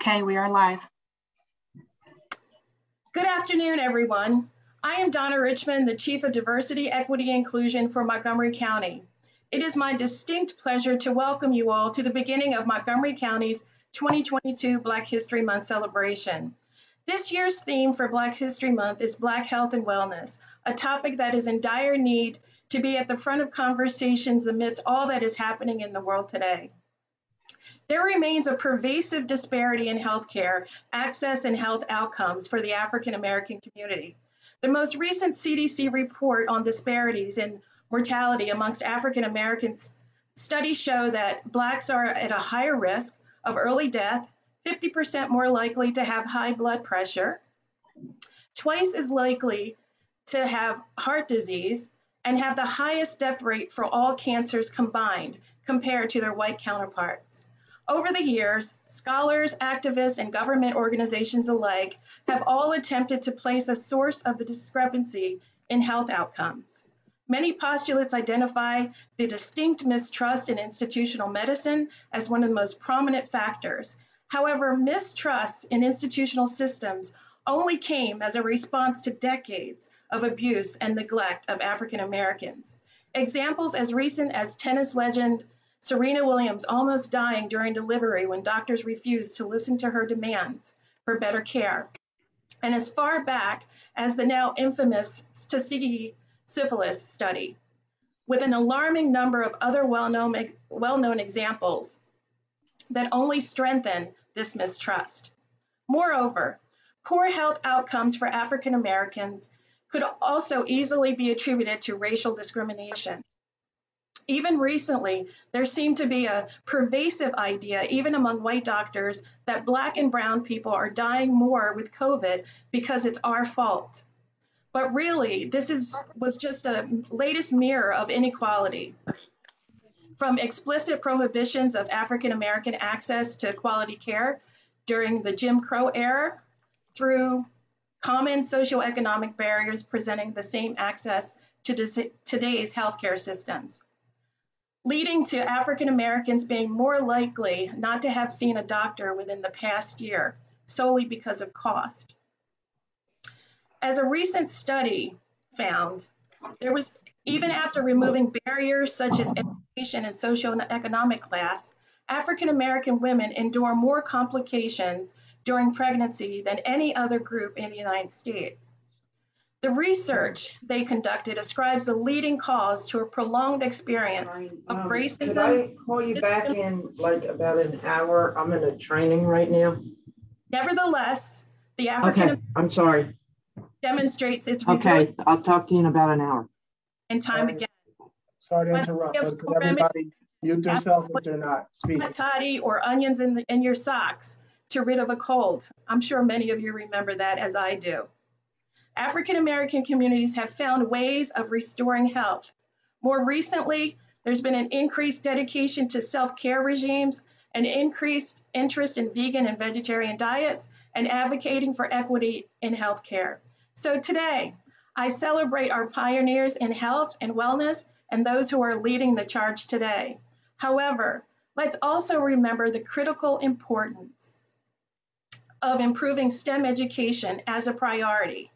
Okay, we are live. Good afternoon, everyone. I am Donna Richmond, the Chief of Diversity, Equity, and Inclusion for Montgomery County. It is my distinct pleasure to welcome you all to the beginning of Montgomery County's 2022 Black History Month celebration. This year's theme for Black History Month is Black Health and Wellness, a topic that is in dire need to be at the front of conversations amidst all that is happening in the world today. There remains a pervasive disparity in healthcare, access, and health outcomes for the African American community. The most recent CDC report on disparities in mortality amongst African Americans studies show that Blacks are at a higher risk of early death, 50% more likely to have high blood pressure, twice as likely to have heart disease, and have the highest death rate for all cancers combined compared to their white counterparts. Over the years, scholars, activists, and government organizations alike have all attempted to place a source of the discrepancy in health outcomes. Many postulates identify the distinct mistrust in institutional medicine as one of the most prominent factors. However, mistrust in institutional systems only came as a response to decades of abuse and neglect of African Americans. Examples as recent as tennis legend Serena Williams almost dying during delivery when doctors refused to listen to her demands for better care. And as far back as the now infamous Tuskegee syphilis study, with an alarming number of other well-known examples that only strengthen this mistrust. Moreover, poor health outcomes for African Americans could also easily be attributed to racial discrimination. Even recently, there seemed to be a pervasive idea, even among white doctors, that Black and brown people are dying more with COVID because it's our fault. But really, this was just a latest mirror of inequality. From explicit prohibitions of African American access to quality care during the Jim Crow era, through common socioeconomic barriers presenting the same access to today's healthcare systems, leading to African Americans being more likely not to have seen a doctor within the past year, solely because of cost. As a recent study found, there was, even after removing barriers such as education and socioeconomic class, African American women endure more complications during pregnancy than any other group in the United States. The research they conducted ascribes a leading cause to a prolonged experience of racism. Could I call you back in like about an hour? I'm in a training right now. Nevertheless, the African I'm sorry. Demonstrates its resilience. Okay, I'll talk to you in about an hour. And time again. Sorry to interrupt, but could everybody mute themselves if they're not speaking? Toddy or onions in your socks to rid of a cold. I'm sure many of you remember that, as I do. African American communities have found ways of restoring health. More recently, there's been an increased dedication to self-care regimes, an increased interest in vegan and vegetarian diets, and advocating for equity in healthcare. So today, I celebrate our pioneers in health and wellness and those who are leading the charge today. However, let's also remember the critical importance of improving STEM education as a priority.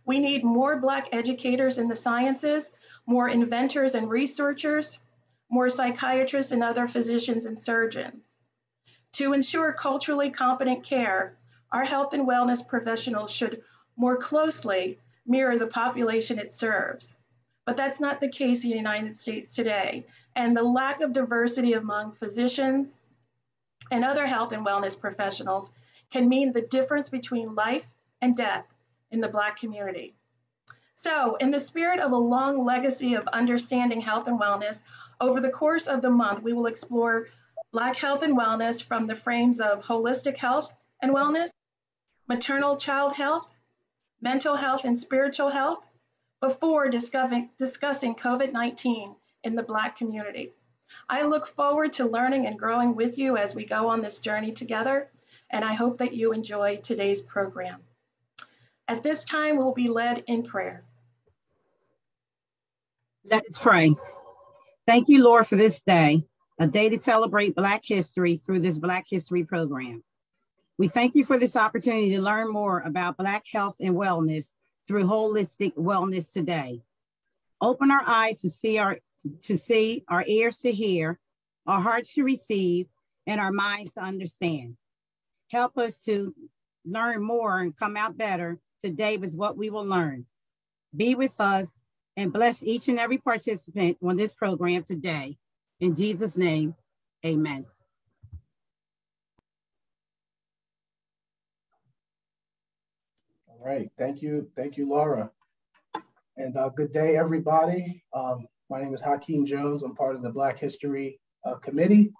We need more Black educators in the sciences, more inventors and researchers, more psychiatrists and other physicians and surgeons. To ensure culturally competent care, our health and wellness professionals should more closely mirror the population it serves. But that's not the case in the United States today, and the lack of diversity among physicians and other health and wellness professionals can mean the difference between life and death in the Black community. So, in the spirit of a long legacy of understanding health and wellness, over the course of the month, we will explore Black health and wellness from the frames of holistic health and wellness, maternal child health, mental health and spiritual health, before discussing COVID-19 in the Black community. I look forward to learning and growing with you as we go on this journey together, and I hope that you enjoy today's program. At this time, we'll be led in prayer. Let us pray. Thank you, Lord, for this day, a day to celebrate Black history through this Black History program. We thank you for this opportunity to learn more about Black health and wellness through Holistic Wellness Today. Open our eyes to see, our ears to hear, our hearts to receive, and our minds to understand. Help us to learn more and come out better today with what we will learn. Be with us and bless each and every participant on this program today. In Jesus' name, amen. All right, thank you, Laura. And good day, everybody. My name is Hakeem Jones. I'm part of the Black History Committee.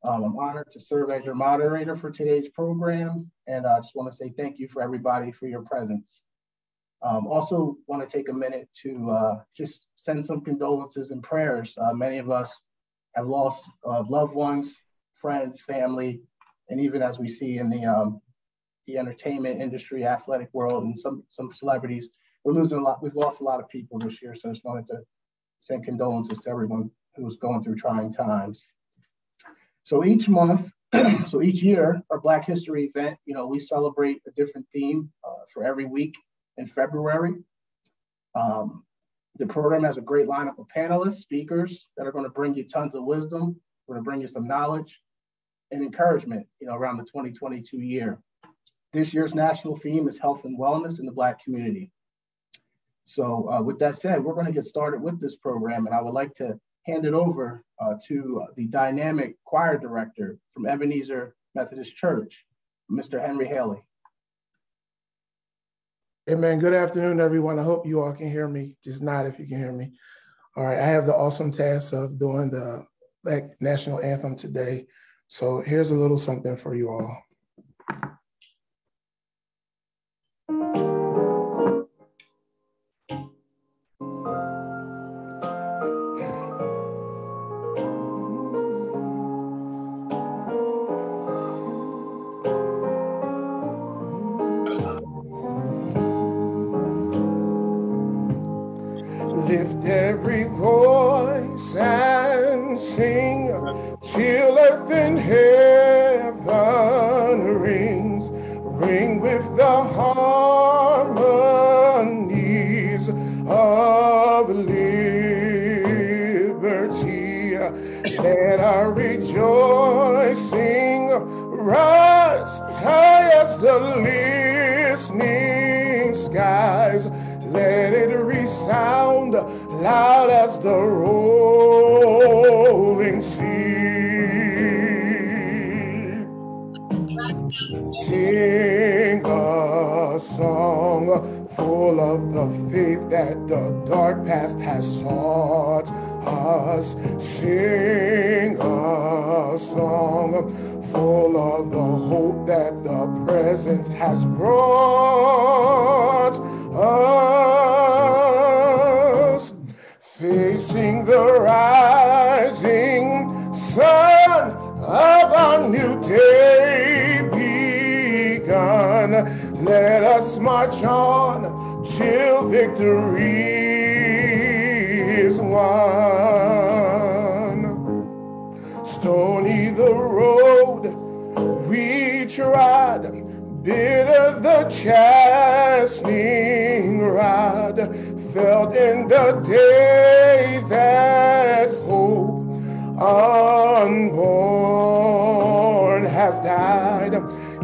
I'm honored to serve as your moderator for today's program. And I just want to say thank you for everybody for your presence. Also want to take a minute to just send some condolences and prayers. Many of us have lost loved ones, friends, family, and even as we see in the entertainment industry, athletic world, and some celebrities, we're losing a lot. We've lost a lot of people this year. So I just wanted to send condolences to everyone who's going through trying times. So each month, so each year, our Black History event, we celebrate a different theme for every week in February. The program has a great lineup of panelists, speakers that are going to bring you tons of wisdom, going to bring you some knowledge and encouragement, around the 2022 year. This year's national theme is health and wellness in the Black community. So with that said, we're going to get started with this program, and I would like to hand it over to the dynamic choir director from Ebenezer Methodist Church, Mr. Henry Haley. Amen. Good afternoon, everyone. I hope you all can hear me. Just nod if you can hear me. All right. I have the awesome task of doing the Black National Anthem today. So here's a little something for you all. Lift every voice and sing till earth and heaven rings. Ring with the harmonies of liberty. Let our rejoicing rise high as the listening skies. Let it resound loud as the rolling sea. Sing a song full of the faith that the dark past has taught us. Sing a song full of the hope that the present has brought us, facing the rising sun of a new day begun. Let us march on till victory is won. Stony the road we trod, bitter the chastening rod, felt in the day that hope unborn has died.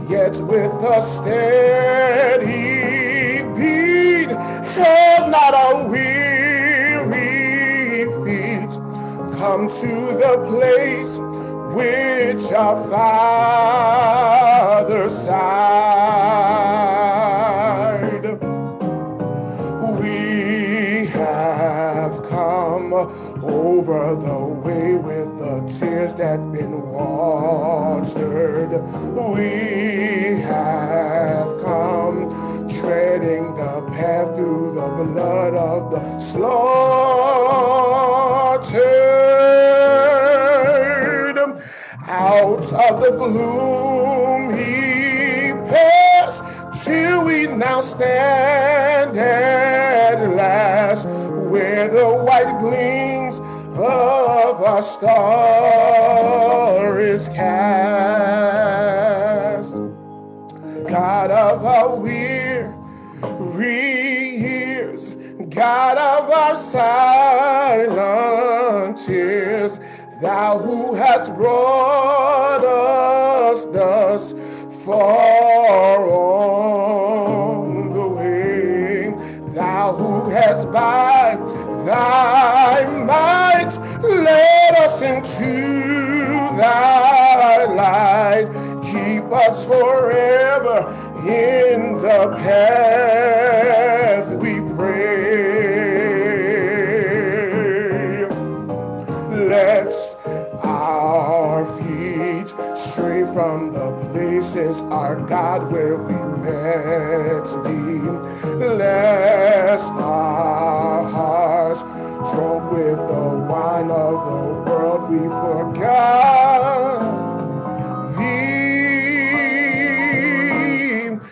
Yet with a steady beat, held not a weary feet, come to the place which our Father sighed. We have come over the way with the tears that been watered. We have come treading the path through the blood of the slaughtered. Out of the gloom he passed, till we now stand at last, where the white gleams of our star is cast. weary years, God of our silent tears, thou who hast brought us thus far on the way, thou who hast by thy might led us into thy light, keep us forever in the path we pray. Let our feet stray from the places, our God, where we met thee, lest our hearts, drunk with the wine of the world, we forgot thee,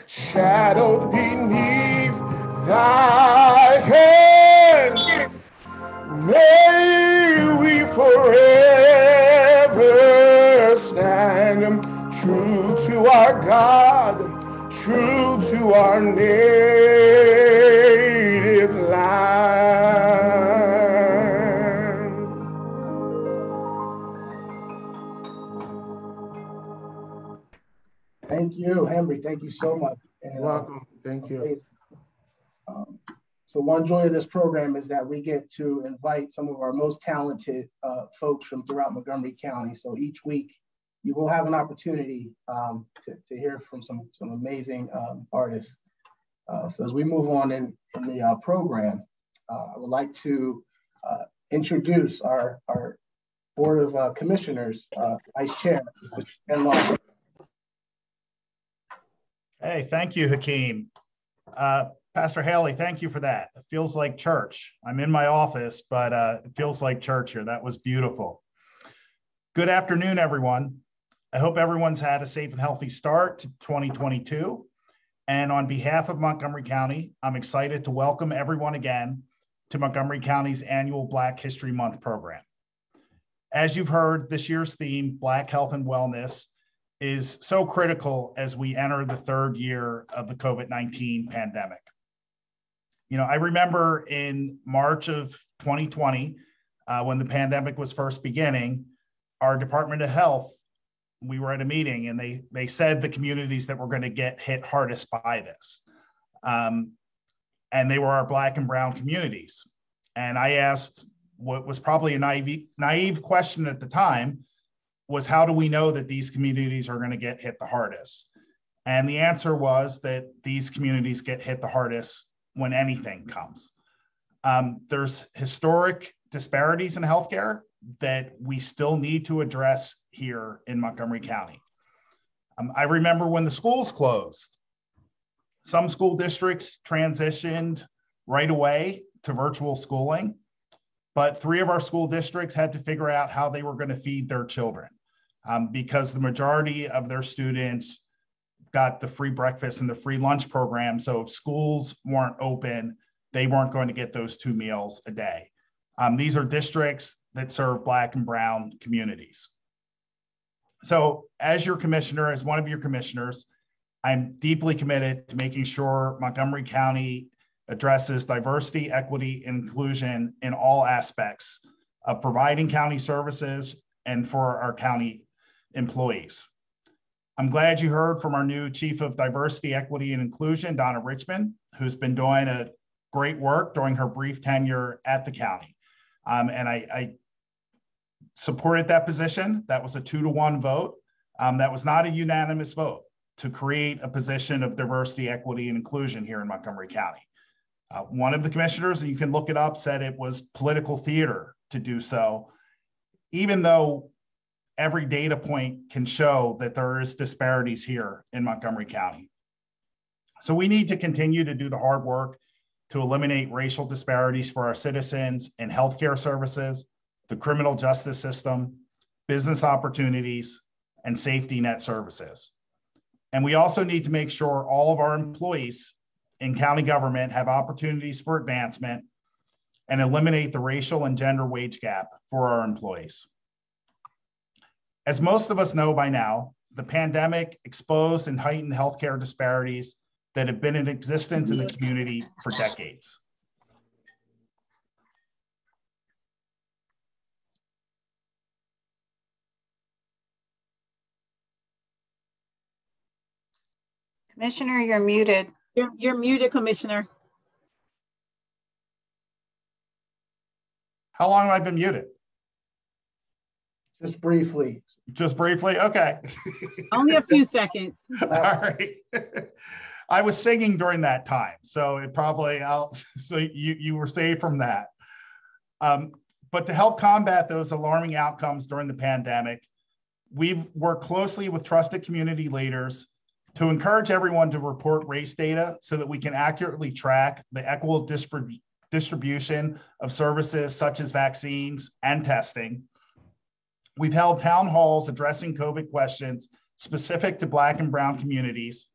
shadowed beneath thy hand. May we forever stand true to our God, true to our native land. Thank you, Henry. Thank you so much. You're welcome. Thank you. So one joy of this program is that we get to invite some of our most talented folks from throughout Montgomery County. So each week you will have an opportunity to hear from some amazing artists. So as we move on in the program, I would like to introduce our Board of Commissioners, Vice Chair, Mr. Ken Long. Hey, thank you, Hakeem. Pastor Haley, thank you for that. It feels like church. I'm in my office, but it feels like church here. That was beautiful. Good afternoon, everyone. I hope everyone's had a safe and healthy start to 2022. And on behalf of Montgomery County, I'm excited to welcome everyone again to Montgomery County's annual Black History Month program. As you've heard, this year's theme, Black Health and Wellness, is so critical as we enter the third year of the COVID-19 pandemic. You know, I remember in March of 2020, when the pandemic was first beginning, our Department of Health, we were at a meeting and they said the communities that were going to get hit hardest by this. And they were our Black and Brown communities. And I asked what was probably a naive question at the time, was how do we know that these communities are going to get hit the hardest? And the answer was that these communities get hit the hardest when anything comes. There's historic disparities in healthcare that we still need to address here in Montgomery County. I remember when the schools closed, some school districts transitioned right away to virtual schooling, but 3 of our school districts had to figure out how they were going to feed their children because the majority of their students got the free breakfast and the free lunch program. So if schools weren't open, they weren't going to get those 2 meals a day. These are districts that serve Black and Brown communities. So as your commissioner, as one of your commissioners, I'm deeply committed to making sure Montgomery County addresses diversity, equity, and inclusion in all aspects of providing county services and for our county employees. I'm glad you heard from our new Chief of Diversity, Equity, and Inclusion, Donna Richmond, who's been doing a great work during her brief tenure at the county. And I supported that position. That was a 2-to-1 vote. That was not a unanimous vote to create a position of diversity, equity, and inclusion here in Montgomery County. One of the commissioners, and you can look it up, said it was political theater to do so, even though every data point can show that there is disparities here in Montgomery County. So we need to continue to do the hard work to eliminate racial disparities for our citizens in healthcare services, the criminal justice system, business opportunities, and safety net services. And we also need to make sure all of our employees in county government have opportunities for advancement and eliminate the racial and gender wage gap for our employees. As most of us know by now, the pandemic exposed and heightened healthcare disparities that have been in existence in the community for decades. Commissioner, you're muted. You're muted, Commissioner. How long have I been muted? Just briefly. Just briefly? Okay. Only a few seconds. All right. I was singing during that time, so it probably, so you were saved from that. But to help combat those alarming outcomes during the pandemic, we've worked closely with trusted community leaders to encourage everyone to report race data so that we can accurately track the equitable distribution of services such as vaccines and testing. We've held town halls addressing COVID questions specific to Black and Brown communities,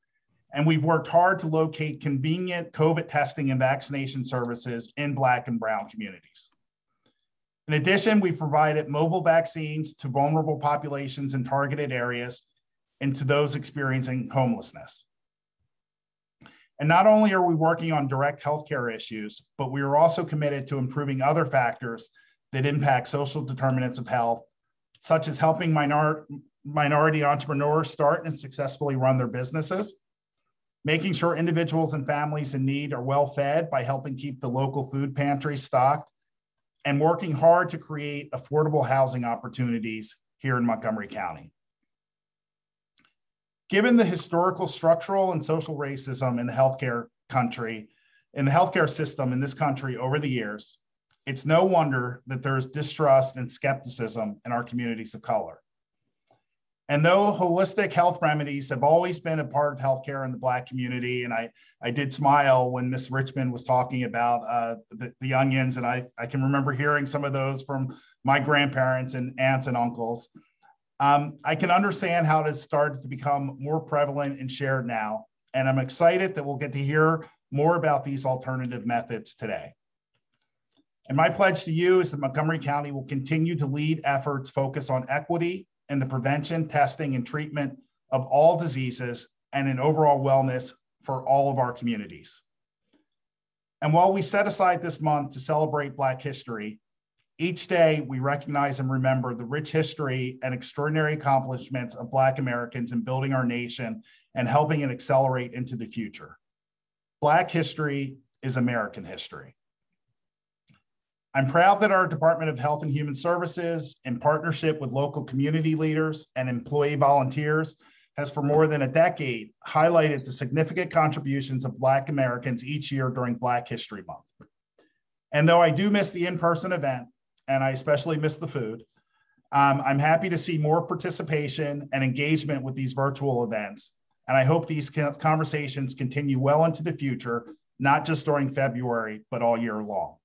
and we've worked hard to locate convenient COVID testing and vaccination services in Black and Brown communities. In addition, we've provided mobile vaccines to vulnerable populations in targeted areas and to those experiencing homelessness. And not only are we working on direct healthcare issues, but we are also committed to improving other factors that impact social determinants of health, such as helping minority entrepreneurs start and successfully run their businesses, making sure individuals and families in need are well fed by helping keep the local food pantry stocked, and working hard to create affordable housing opportunities here in Montgomery County. Given the historical, structural, and social racism in the healthcare system in this country over the years, it's no wonder that there's distrust and skepticism in our communities of color. And though holistic health remedies have always been a part of healthcare in the Black community, and I did smile when Ms. Richmond was talking about the onions, and I can remember hearing some of those from my grandparents and aunts and uncles. I can understand how it has started to become more prevalent and shared now, and I'm excited that we'll get to hear more about these alternative methods today. And my pledge to you is that Montgomery County will continue to lead efforts focused on equity in the prevention, testing, and treatment of all diseases and in overall wellness for all of our communities. And while we set aside this month to celebrate Black history, each day we recognize and remember the rich history and extraordinary accomplishments of Black Americans in building our nation and helping it accelerate into the future. Black history is American history. I'm proud that our Department of Health and Human Services, in partnership with local community leaders and employee volunteers, has for more than a decade highlighted the significant contributions of Black Americans each year during Black History Month. And though I do miss the in-person event, and I especially miss the food, I'm happy to see more participation and engagement with these virtual events. And I hope these conversations continue well into the future, not just during February, but all year long.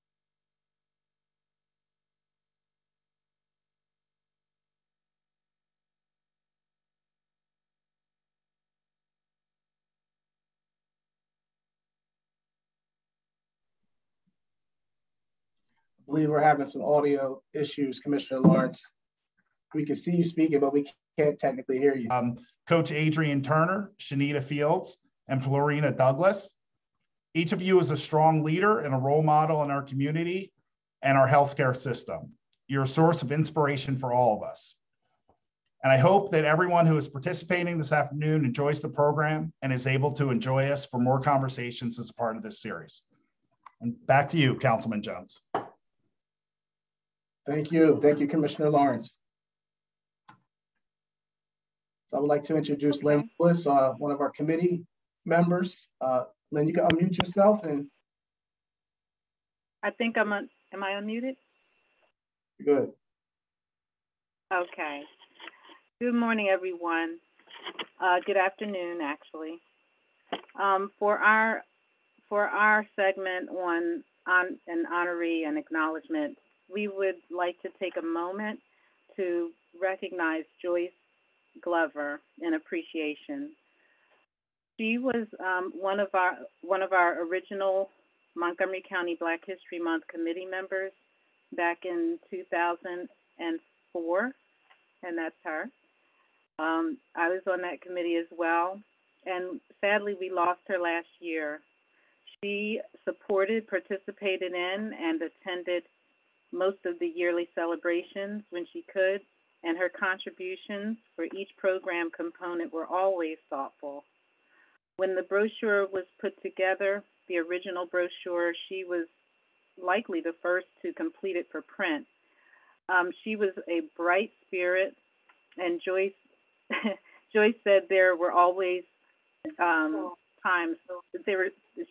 I believe we're having some audio issues, Commissioner Lawrence. We can see you speaking, but we can't technically hear you. Coach Adrian Turner, Shanita Fields, and Florina Douglas. Each of you is a strong leader and a role model in our community and our healthcare system. You're a source of inspiration for all of us. And I hope that everyone who is participating this afternoon enjoys the program and is able to enjoy us for more conversations as a part of this series. And back to you, Councilman Jones. Thank you. Thank you, Commissioner Lawrence. So I would like to introduce Lynn Bliss, one of our committee members. Lynn, you can unmute yourself. And I think am I unmuted? Good. Okay. Good morning, everyone. Good afternoon, actually. For our segment on an honoree and acknowledgement, we would like to take a moment to recognize Joyce Glover in appreciation. She was one of our original Montgomery County Black History Month committee members back in 2004, and that's her. I was on that committee as well, and sadly we lost her last year. She supported, participated in, and attended most of the yearly celebrations when she could, and her contributions for each program component were always thoughtful. When the brochure was put together, the original brochure, she was likely the first to complete it for print. She was a bright spirit, and Joyce Joyce said there were always times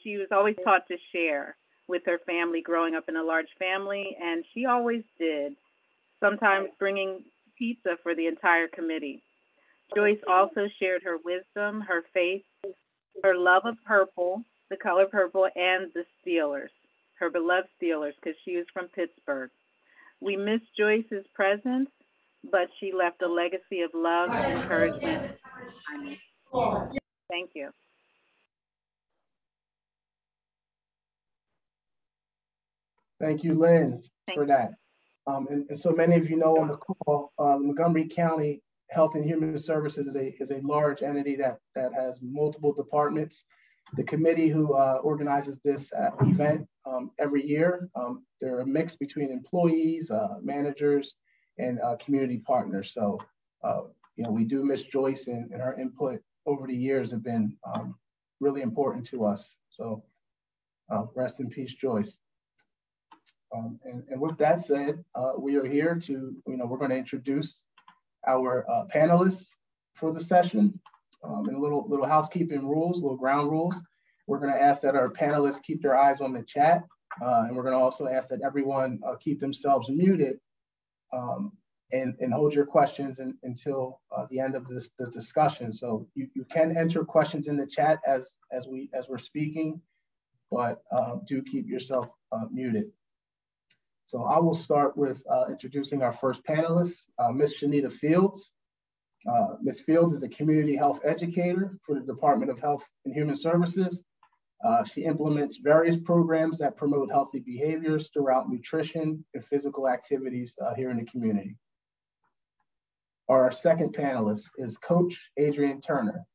she was always taught to share with her family growing up in a large family, and she always did, sometimes bringing pizza for the entire committee. Joyce also shared her wisdom, her faith, her love of purple, the color purple, and the Steelers, her beloved Steelers, because she was from Pittsburgh. We miss Joyce's presence, but she left a legacy of love and encouragement. Thank you. Thank you, Lynn, for that. And so many of you know on the call, Montgomery County Health and Human Services is a large entity that has multiple departments. The committee who organizes this event every year, they're a mix between employees, managers, and community partners. So, we do miss Joyce, and her input over the years have been really important to us. So rest in peace, Joyce. And with that said, we are here to, we're going to introduce our panelists for the session. And a little housekeeping rules, little ground rules. We're going to ask that our panelists keep their eyes on the chat. And we're going to also ask that everyone keep themselves muted and hold your questions until the end of the discussion. So you can enter questions in the chat as we're speaking, but do keep yourself muted. So I will start with introducing our first panelist, Ms. Shanita Fields. Ms. Fields is a community health educator for the Department of Health and Human Services. She implements various programs that promote healthy behaviors throughout nutrition and physical activities here in the community. Our second panelist is Coach Adrian Turner.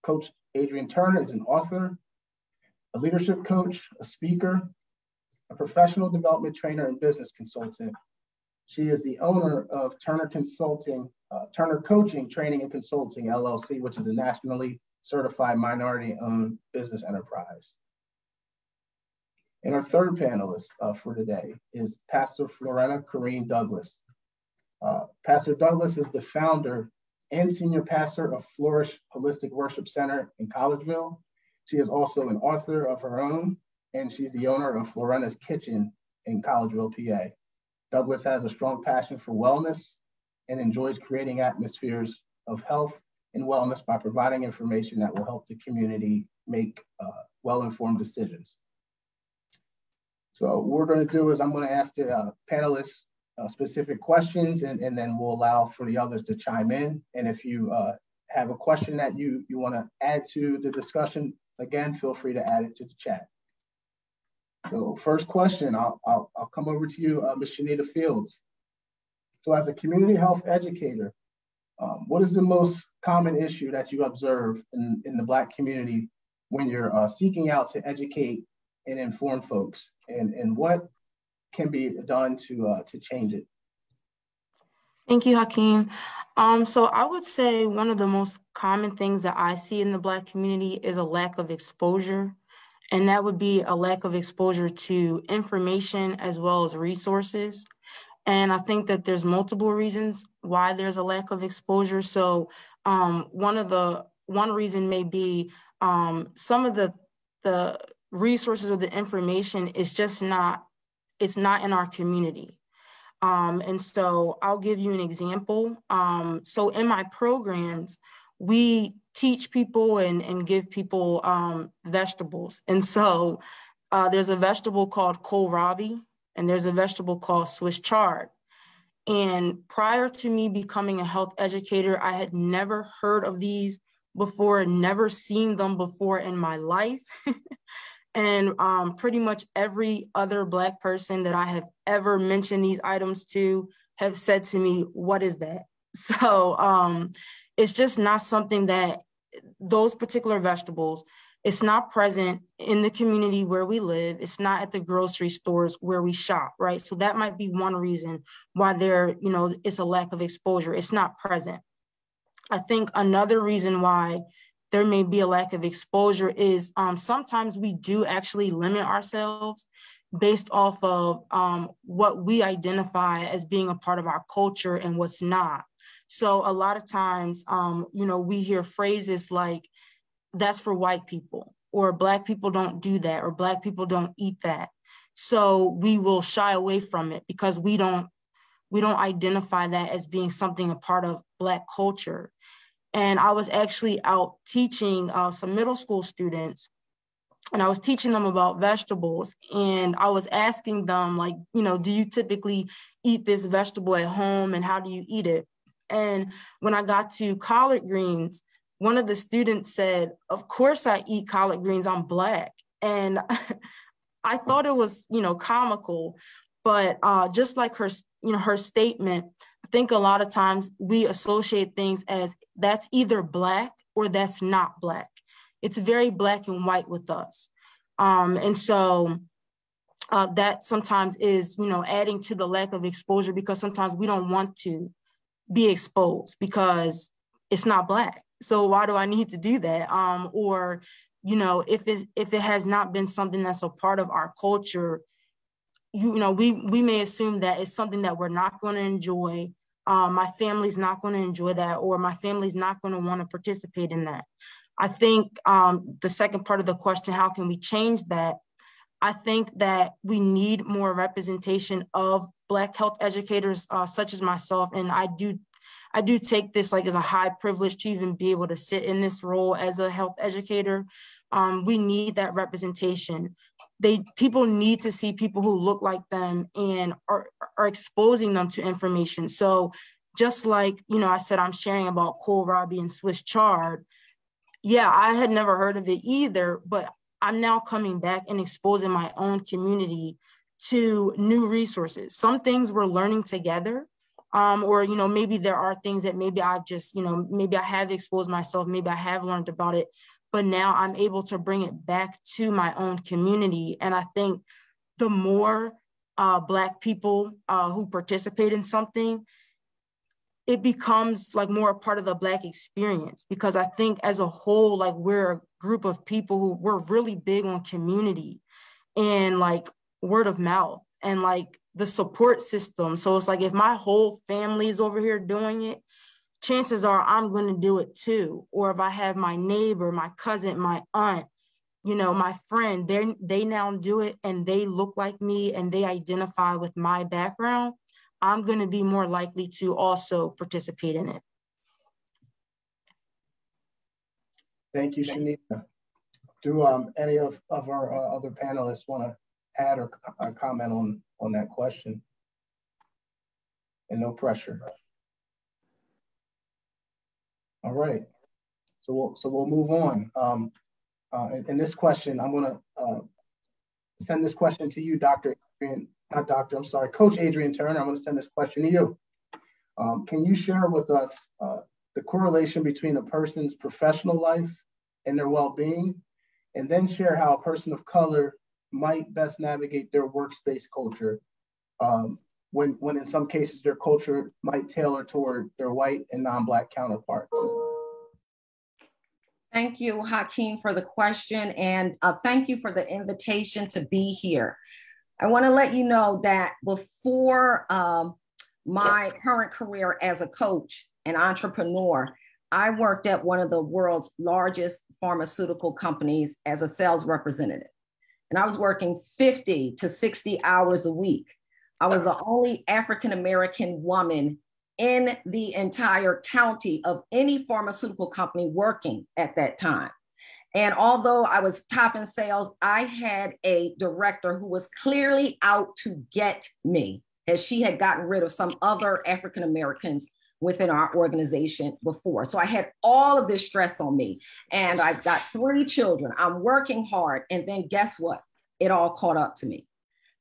Coach Adrian Turner is an author, a leadership coach, a speaker, a professional development trainer, and business consultant. She is the owner of Turner Coaching, Training and Consulting, LLC, which is a nationally certified minority-owned business enterprise. And our third panelist for today is Pastor Florena Corrine Douglas. Pastor Douglas is the founder and senior pastor of Flourish Holistic Worship Center in Collegeville. She is also an author of her own, and she's the owner of Florena's Kitchen in Collegeville, PA. Douglas has a strong passion for wellness and enjoys creating atmospheres of health and wellness by providing information that will help the community make well-informed decisions. So what we're going to do is I'm going to ask the panelists specific questions, and then we'll allow for the others to chime in. And if you have a question that you want to add to the discussion, again, feel free to add it to the chat. So first question, I'll come over to you, Ms. Shanita Fields. So as a community health educator, what is the most common issue that you observe in the Black community when you're seeking out to educate and inform folks, and what can be done to change it? Thank you, Hakeem. So I would say one of the most common things that I see in the Black community is a lack of exposure. And that would be a lack of exposure to information as well as resources. And I think that there's multiple reasons why there's a lack of exposure. So one reason may be some of the resources or the information is just not in our community. And so I'll give you an example. So in my programs, we teach people and give people vegetables. And so there's a vegetable called kohlrabi, and there's a vegetable called Swiss chard. And prior to me becoming a health educator, I had never heard of these before, never seen them before in my life. And pretty much every other Black person that I have ever mentioned these items to have said to me, what is that? So it's just not something that those particular vegetables. It's not present in the community where we live. It's not at the grocery stores where we shop, right? So that might be one reason why it's a lack of exposure. It's not present. I think another reason why there may be a lack of exposure is sometimes we do actually limit ourselves based off of what we identify as being a part of our culture and what's not. So a lot of times, we hear phrases like, that's for white people, or Black people don't do that, or Black people don't eat that. So we will shy away from it because we don't identify that as being something a part of Black culture. And I was actually out teaching some middle school students, and I was teaching them about vegetables. And I was asking them, like, do you typically eat this vegetable at home, and how do you eat it? And when I got to collard greens, one of the students said, of course I eat collard greens, I'm Black. And I thought it was, comical, but just like her statement, I think a lot of times we associate things as that's either Black or that's not Black. It's very black and white with us. And so that sometimes is, adding to the lack of exposure, because sometimes we don't want to be exposed because it's not Black. So why do I need to do that? Or, if it has not been something that's a part of our culture, we may assume that it's something that we're not going to enjoy. My family's not going to enjoy that, or my family's not going to want to participate in that. I think the second part of the question, how can we change that? I think that we need more representation of Black health educators, such as myself. And I do take this like as a high privilege to even be able to sit in this role as a health educator. We need that representation. People need to see people who look like them and are exposing them to information. So just like, I said, I'm sharing about kohlrabi and Swiss chard. Yeah, I had never heard of it either, but I'm now coming back and exposing my own community to new resources. Some things we're learning together, or, maybe there are things that maybe I've just, maybe I have exposed myself, maybe I have learned about it, but now I'm able to bring it back to my own community. And I think the more Black people who participate in something, it becomes like more a part of the Black experience, because I think as a whole, like we're a group of people who we're really big on community and like word of mouth and like the support system. So it's like, if my whole family is over here doing it, chances are I'm going to do it too. Or if I have my neighbor, my cousin, my aunt, my friend, they now do it and they look like me and they identify with my background, I'm going to be more likely to also participate in it. Thank you, Shanita. Do any of our other panelists want to add or comment on that question? And no pressure. All right. So we'll move on. In this question, I'm going to send this question to you, Coach Adrian Turner. I'm going to send this question to you. Can you share with us the correlation between a person's professional life and their well-being, and then share how a person of color might best navigate their workspace culture when in some cases their culture might tailor toward their white and non-Black counterparts? Thank you, Hakeem, for the question, and thank you for the invitation to be here. I want to let you know that before my current career as a coach and entrepreneur, I worked at one of the world's largest pharmaceutical companies as a sales representative. And I was working 50 to 60 hours a week. I was the only African-American woman in the entire county of any pharmaceutical company working at that time. And although I was top in sales, I had a director who was clearly out to get me, as she had gotten rid of some other African-Americans within our organization before. So I had all of this stress on me, and I've got 3 children. I'm working hard. And then guess what? It all caught up to me.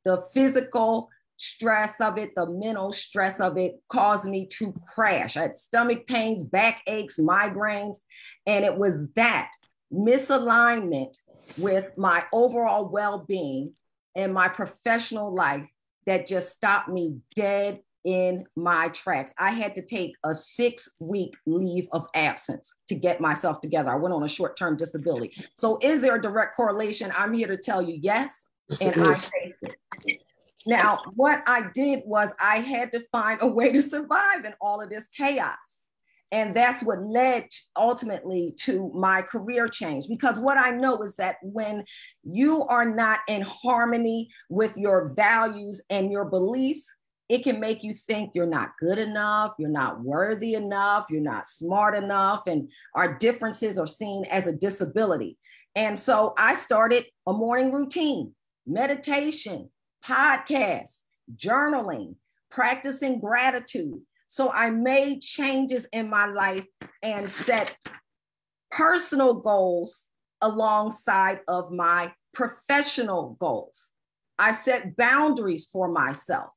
The physical stress of it, the mental stress of it caused me to crash. I had stomach pains, back aches, migraines, and it was that misalignment with my overall well-being and my professional life that just stopped me dead in my tracks. I had to take a 6-week leave of absence to get myself together. I went on a short-term disability. So is there a direct correlation? I'm here to tell you yes, and I face it. Now, what I did was I had to find a way to survive in all of this chaos. And that's what led ultimately to my career change. Because what I know is that when you are not in harmony with your values and your beliefs, it can make you think you're not good enough, you're not worthy enough, you're not smart enough, and our differences are seen as a disability. And so I started a morning routine, meditation, podcasts, journaling, practicing gratitude. So I made changes in my life and set personal goals alongside of my professional goals. I set boundaries for myself.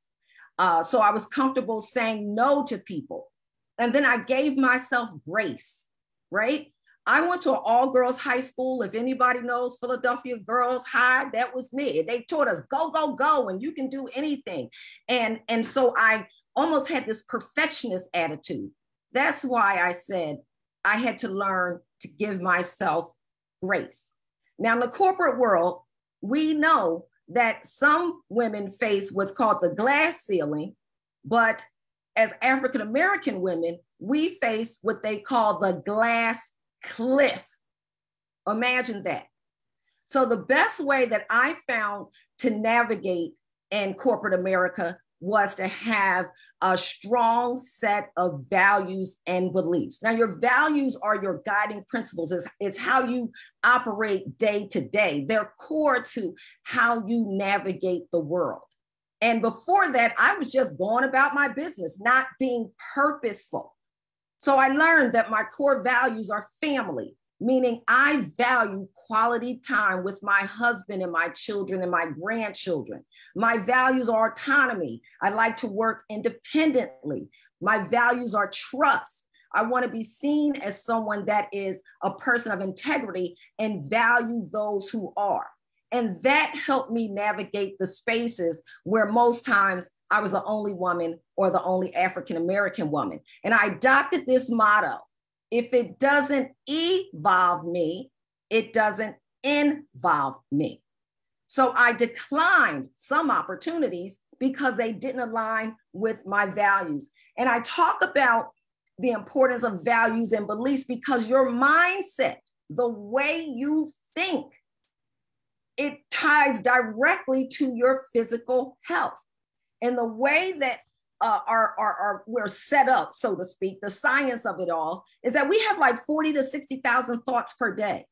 So I was comfortable saying no to people. And then I gave myself grace, right? I went to an all-girls high school. If anybody knows Philadelphia Girls High, that was me. They taught us go, go, go, and you can do anything. And so I almost had this perfectionist attitude. That's why I said I had to learn to give myself grace. Now, in the corporate world, we know that some women face what's called the glass ceiling, but as African-American women, we face what they call the glass cliff. Imagine that. So the best way that I found to navigate in corporate America was to have a strong set of values and beliefs. Now, your values are your guiding principles. It's how you operate day to day. They're core to how you navigate the world. And before that, I was just going about my business, not being purposeful. So I learned that my core values are family, meaning I value quality time with my husband and my children and my grandchildren. My values are autonomy. I like to work independently. My values are trust. I want to be seen as someone that is a person of integrity and value those who are. And that helped me navigate the spaces where most times I was the only woman or the only African-American woman. And I adopted this motto: if it doesn't evolve me, it doesn't involve me. So I declined some opportunities because they didn't align with my values. And I talk about the importance of values and beliefs because your mindset, the way you think, it ties directly to your physical health. And the way that we're set up, so to speak, the science of it all is that we have like 40 to 60,000 thoughts per day.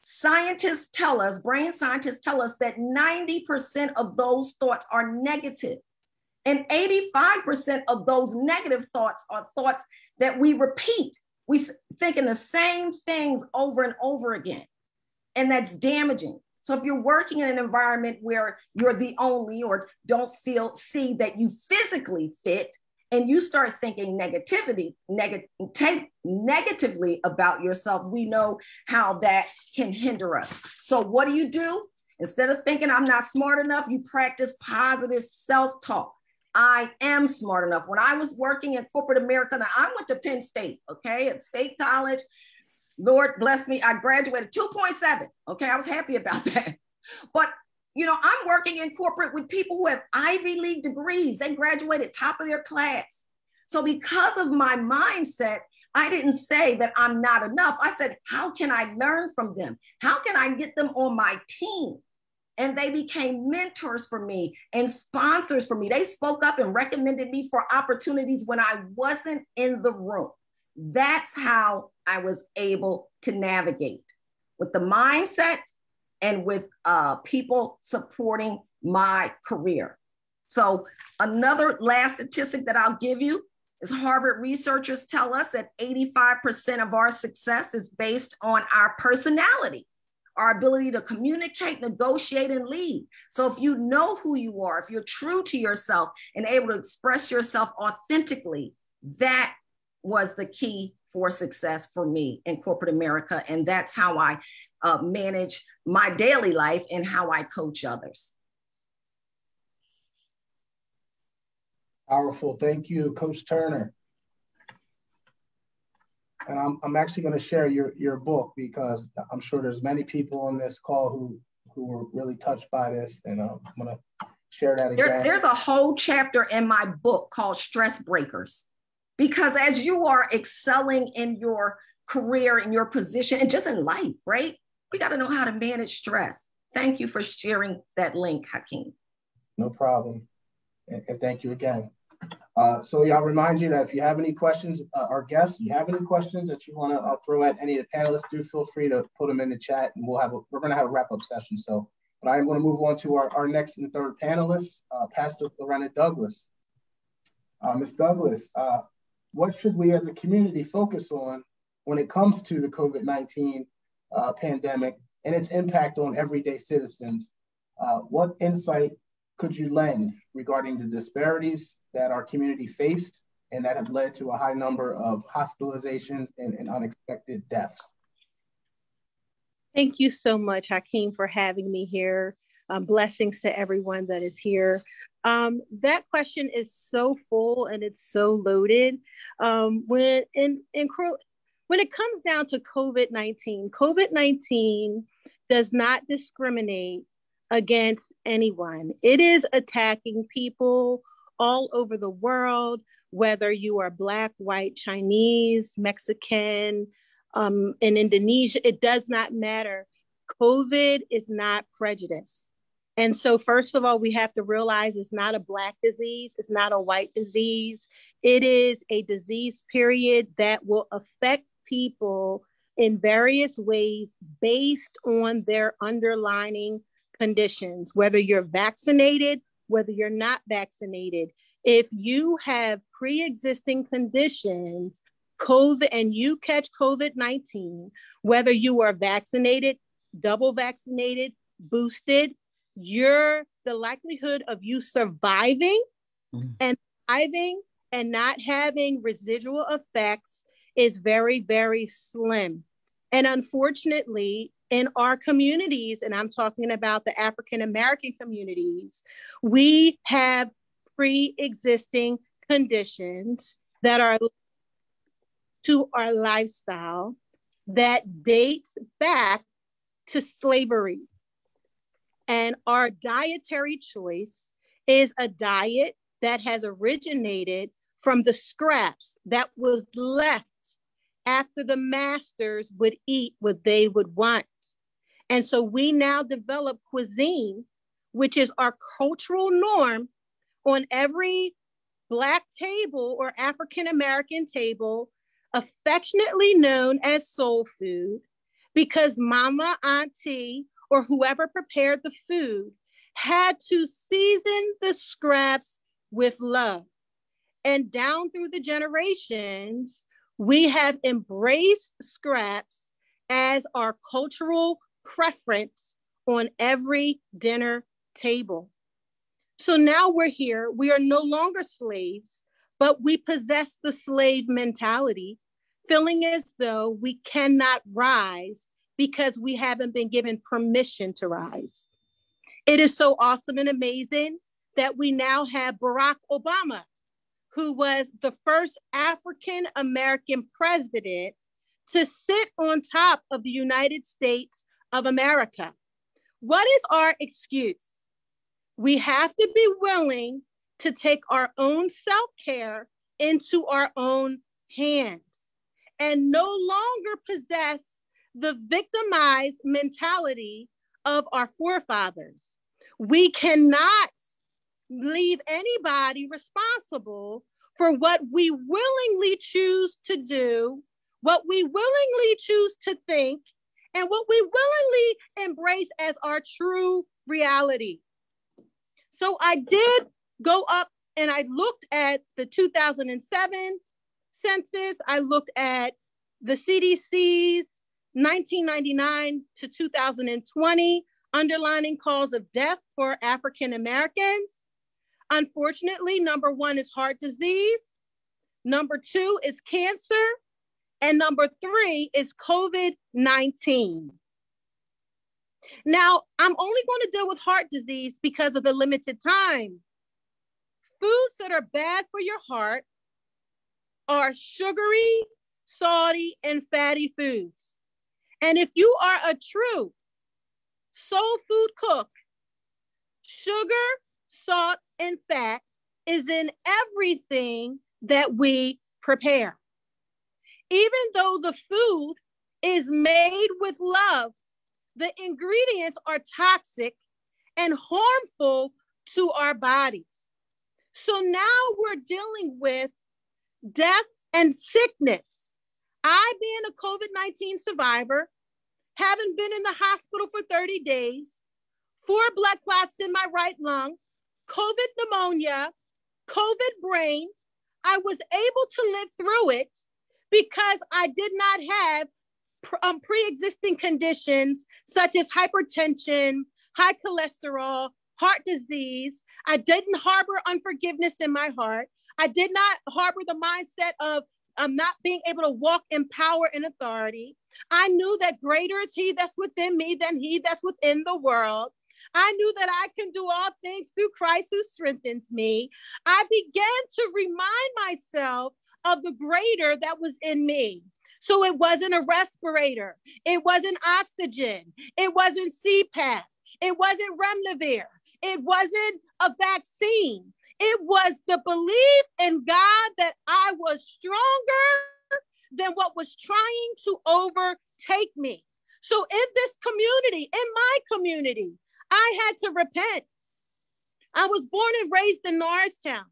Scientists tell us, brain scientists tell us that 90% of those thoughts are negative. And 85% of those negative thoughts are thoughts that we repeat. We thinking the same things over and over again. And that's damaging. So if you're working in an environment where you're the only or don't see that you physically fit, and you start thinking negatively about yourself, we know how that can hinder us. So what do? Instead of thinking I'm not smart enough, you practice positive self-talk. I am smart enough. When I was working in corporate America, now I went to Penn State, okay, at State College. Lord bless me, I graduated 2.7. Okay, I was happy about that. But, you know, I'm working in corporate with people who have Ivy League degrees. They graduated top of their class. So because of my mindset, I didn't say that I'm not enough. I said, how can I learn from them? How can I get them on my team? And they became mentors for me and sponsors for me. They spoke up and recommended me for opportunities when I wasn't in the room. That's how I was able to navigate with the mindset and with people supporting my career. So another last statistic that I'll give you is Harvard researchers tell us that 85% of our success is based on our personality, our ability to communicate, negotiate, and lead. So if you know who you are, if you're true to yourself and able to express yourself authentically, that was the key for success for me in corporate America. And that's how I manage my daily life and how I coach others. Powerful. Thank you, Coach Turner. And I'm actually going to share your book, because I'm sure there's many people on this call who were really touched by this, and I'm going to share that again. There's a whole chapter in my book called Stress Breakers, because as you are excelling in your career, in your position, and just in life, right? We got to know how to manage stress. Thank you for sharing that link, Hakeem. No problem. And thank you again. So I'll remind you that if you have any questions, our guests, you have any questions that you want to throw at any of the panelists, do feel free to put them in the chat, and we're going to have a wrap-up session. So, but I am going to move on to our next and third panelist, Pastor Lorena Douglas. Ms. Douglas, what should we as a community focus on when it comes to the COVID-19 pandemic and its impact on everyday citizens? What insight could you lend regarding the disparities that our community faced and that have led to a high number of hospitalizations and unexpected deaths? Thank you so much, Hakeem, for having me here. Blessings to everyone that is here. That question is so full and it's so loaded. When it comes down to COVID-19, COVID-19 does not discriminate against anyone. It is attacking people all over the world, whether you are Black, white, Chinese, Mexican, in Indonesia, it does not matter. COVID is not prejudice. And so first of all, we have to realize it's not a Black disease. It's not a white disease. It is a disease period that will affect people in various ways based on their underlying conditions, whether you're vaccinated, whether you're not vaccinated. If you have pre-existing conditions, COVID, and you catch COVID-19, whether you are vaccinated, double vaccinated, boosted, the likelihood of you surviving and thriving and not having residual effects is very, very slim. And unfortunately, in our communities, and I'm talking about the African-American communities, we have pre-existing conditions that are to our lifestyle that dates back to slavery. And our dietary choice is a diet that has originated from the scraps that was left after the masters would eat what they would want. And so we now develop cuisine, which is our cultural norm on every Black table or African-American table, affectionately known as soul food, because mama, auntie, or whoever prepared the food had to season the scraps with love. And down through the generations, we have embraced scraps as our cultural preference on every dinner table. So now we're here. We are no longer slaves, but we possess the slave mentality, feeling as though we cannot rise because we haven't been given permission to rise. It is so awesome and amazing that we now have Barack Obama, who was the first African-American president to sit on top of the United States of America. What is our excuse? We have to be willing to take our own self-care into our own hands and no longer possess the victimized mentality of our forefathers. We cannot leave anybody responsible for what we willingly choose to do, what we willingly choose to think, and what we willingly embrace as our true reality. So I did go up and I looked at the 2007 census. I looked at the CDC's 1999 to 2020, underlining cause of death for African Americans. Unfortunately, number 1 is heart disease. Number 2 is cancer. And number 3 is COVID-19. Now, I'm only going to deal with heart disease because of the limited time. Foods that are bad for your heart are sugary, salty, and fatty foods. And if you are a true soul food cook, sugar, salt, and fat is in everything that we prepare. Even though the food is made with love, the ingredients are toxic and harmful to our bodies. So now we're dealing with death and sickness. I, being a COVID-19 survivor, having been in the hospital for 30 days, 4 blood clots in my right lung, COVID pneumonia, COVID brain, I was able to live through it because I did not have pre-existing conditions such as hypertension, high cholesterol, heart disease. I didn't harbor unforgiveness in my heart. I did not harbor the mindset of not being able to walk in power and authority. I knew that greater is he that's within me than he that's within the world. I knew that I can do all things through Christ who strengthens me. I began to remind myself of the greater that was in me. So it wasn't a respirator. It wasn't oxygen. It wasn't CPAP. It wasn't Remdesivir. It wasn't a vaccine. It was the belief in God that I was stronger than what was trying to overtake me. So in this community, in my community, I had to repent. I was born and raised in Norristown.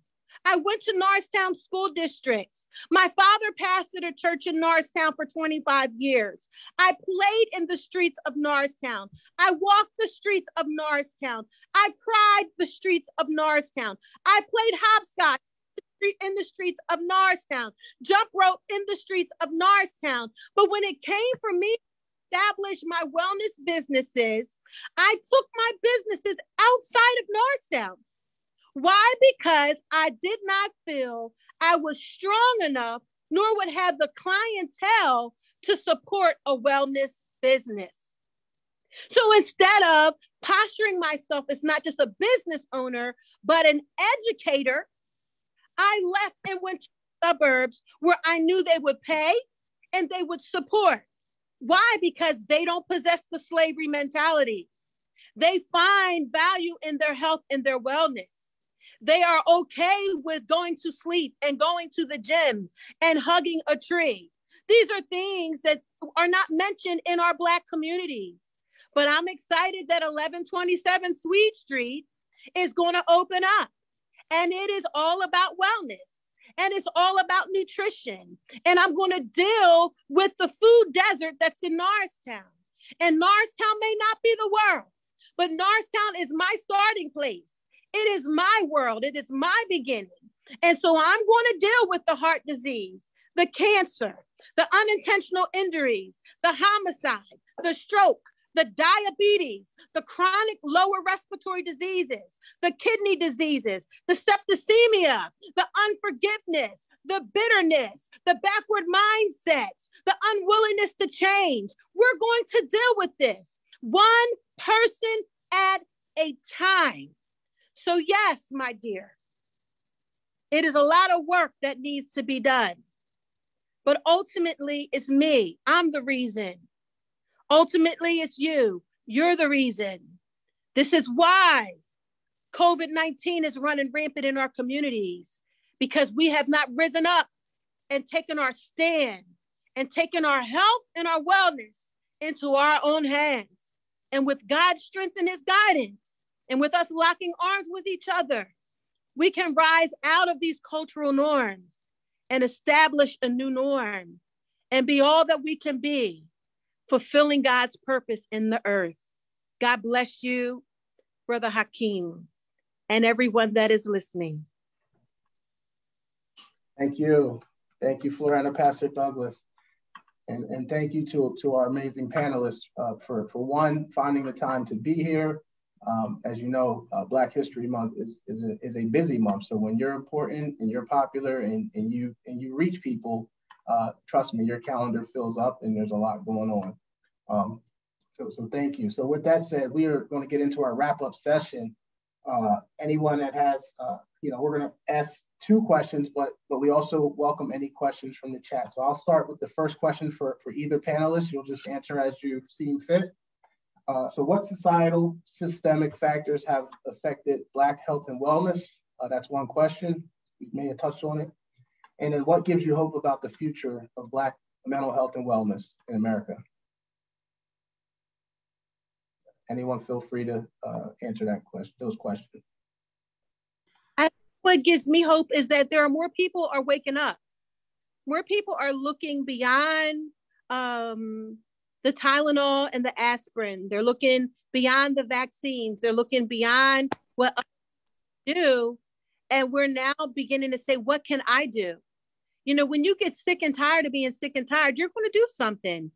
I went to Norristown school districts. My father pastored a church in Norristown for 25 years. I played in the streets of Norristown. I walked the streets of Norristown. I cried the streets of Norristown. I played hopscotch in the streets of Norristown, jump rope in the streets of Norristown. But when it came for me to establish my wellness businesses, I took my businesses outside of Norristown. Why? Because I did not feel I was strong enough, nor would have the clientele to support a wellness business. So instead of posturing myself as not just a business owner, but an educator, I left and went to the suburbs where I knew they would pay and they would support. Why? Because they don't possess the slavery mentality. They find value in their health and their wellness. They are okay with going to sleep and going to the gym and hugging a tree. These are things that are not mentioned in our Black communities. But I'm excited that 1127 Sweet Street is going to open up. And it is all about wellness. And it's all about nutrition. And I'm going to deal with the food desert that's in Norristown. And Norristown may not be the world, but Norristown is my starting place. It is my world. It is my beginning. And so I'm going to deal with the heart disease, the cancer, the unintentional injuries, the homicide, the stroke, the diabetes, the chronic lower respiratory diseases, the kidney diseases, the septicemia, the unforgiveness, the bitterness, the backward mindsets, the unwillingness to change. We're going to deal with this one person at a time. So yes, my dear, it is a lot of work that needs to be done. But ultimately, it's me. I'm the reason. Ultimately, it's you. You're the reason. This is why COVID-19 is running rampant in our communities, because we have not risen up and taken our stand and taken our health and our wellness into our own hands. And with God's strength and his guidance, and with us locking arms with each other, we can rise out of these cultural norms and establish a new norm and be all that we can be, fulfilling God's purpose in the earth. God bless you, Brother Hakeem, and everyone that is listening. Thank you. Thank you, Florina, Pastor Douglas. And thank you to our amazing panelists for one, finding the time to be here. As you know, Black History Month is a busy month. So when you're important and you're popular and you reach people, trust me, your calendar fills up and there's a lot going on. So thank you. So with that said, we are going to get into our wrap-up session. Anyone that has, we're going to ask 2 questions, but we also welcome any questions from the chat. So I'll start with the first question for either panelist. You'll just answer as you see fit. So what societal systemic factors have affected Black health and wellness? That's one question. We may have touched on it. And then what gives you hope about the future of Black mental health and wellness in America? Anyone feel free to answer those questions. What gives me hope is that there are more people are waking up. More people are looking beyond the Tylenol and the aspirin. They're looking beyond the vaccines. They're looking beyond what others do. And we're now beginning to say, what can I do? When you get sick and tired of being sick and tired, you're going to do something.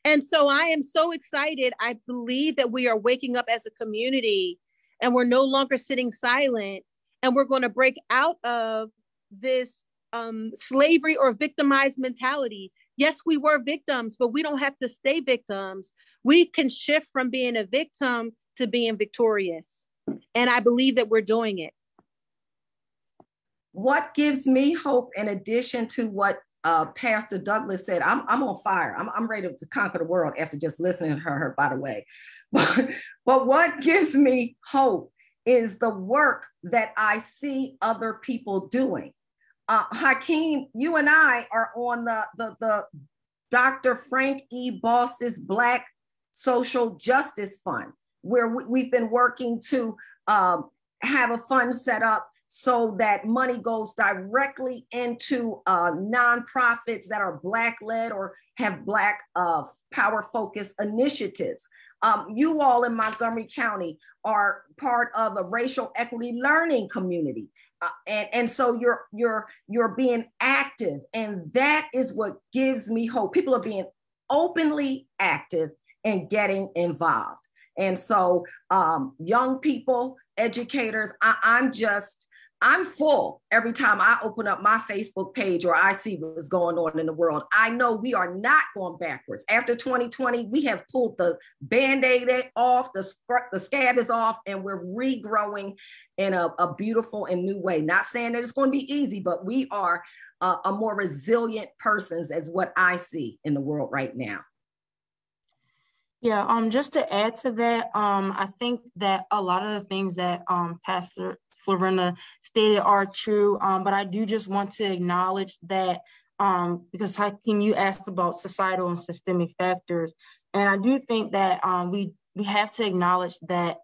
And so I am so excited. I believe that we are waking up as a community and we're no longer sitting silent, and we're going to break out of this slavery or victimized mentality. Yes, we were victims, but we don't have to stay victims. We can shift from being a victim to being victorious. And I believe that we're doing it. What gives me hope, in addition to what Pastor Douglas said, I'm on fire. I'm ready to conquer the world after just listening to her, by the way. But what gives me hope is the work that I see other people doing. Hakeem, you and I are on the Dr. Frank E. Boss's Black Social Justice Fund, where we've been working to have a fund set up so that money goes directly into nonprofits that are Black-led or have Black power-focused initiatives. You all in Montgomery County are part of a racial equity learning community. And so you're being active, and that is what gives me hope. People are being openly active and getting involved. And so young people, educators, I'm full every time I open up my Facebook page or I see what's going on in the world. I know we are not going backwards. After 2020, we have pulled the Band-Aid off, the scab is off, and we're regrowing in a beautiful and new way. Not saying that it's going to be easy, but we are a more resilient persons, as what I see in the world right now. Yeah, just to add to that, I think that a lot of the things that Pastor Florinda stated are true, but I do just want to acknowledge that because Hakeem, you asked about societal and systemic factors, and I do think that we have to acknowledge that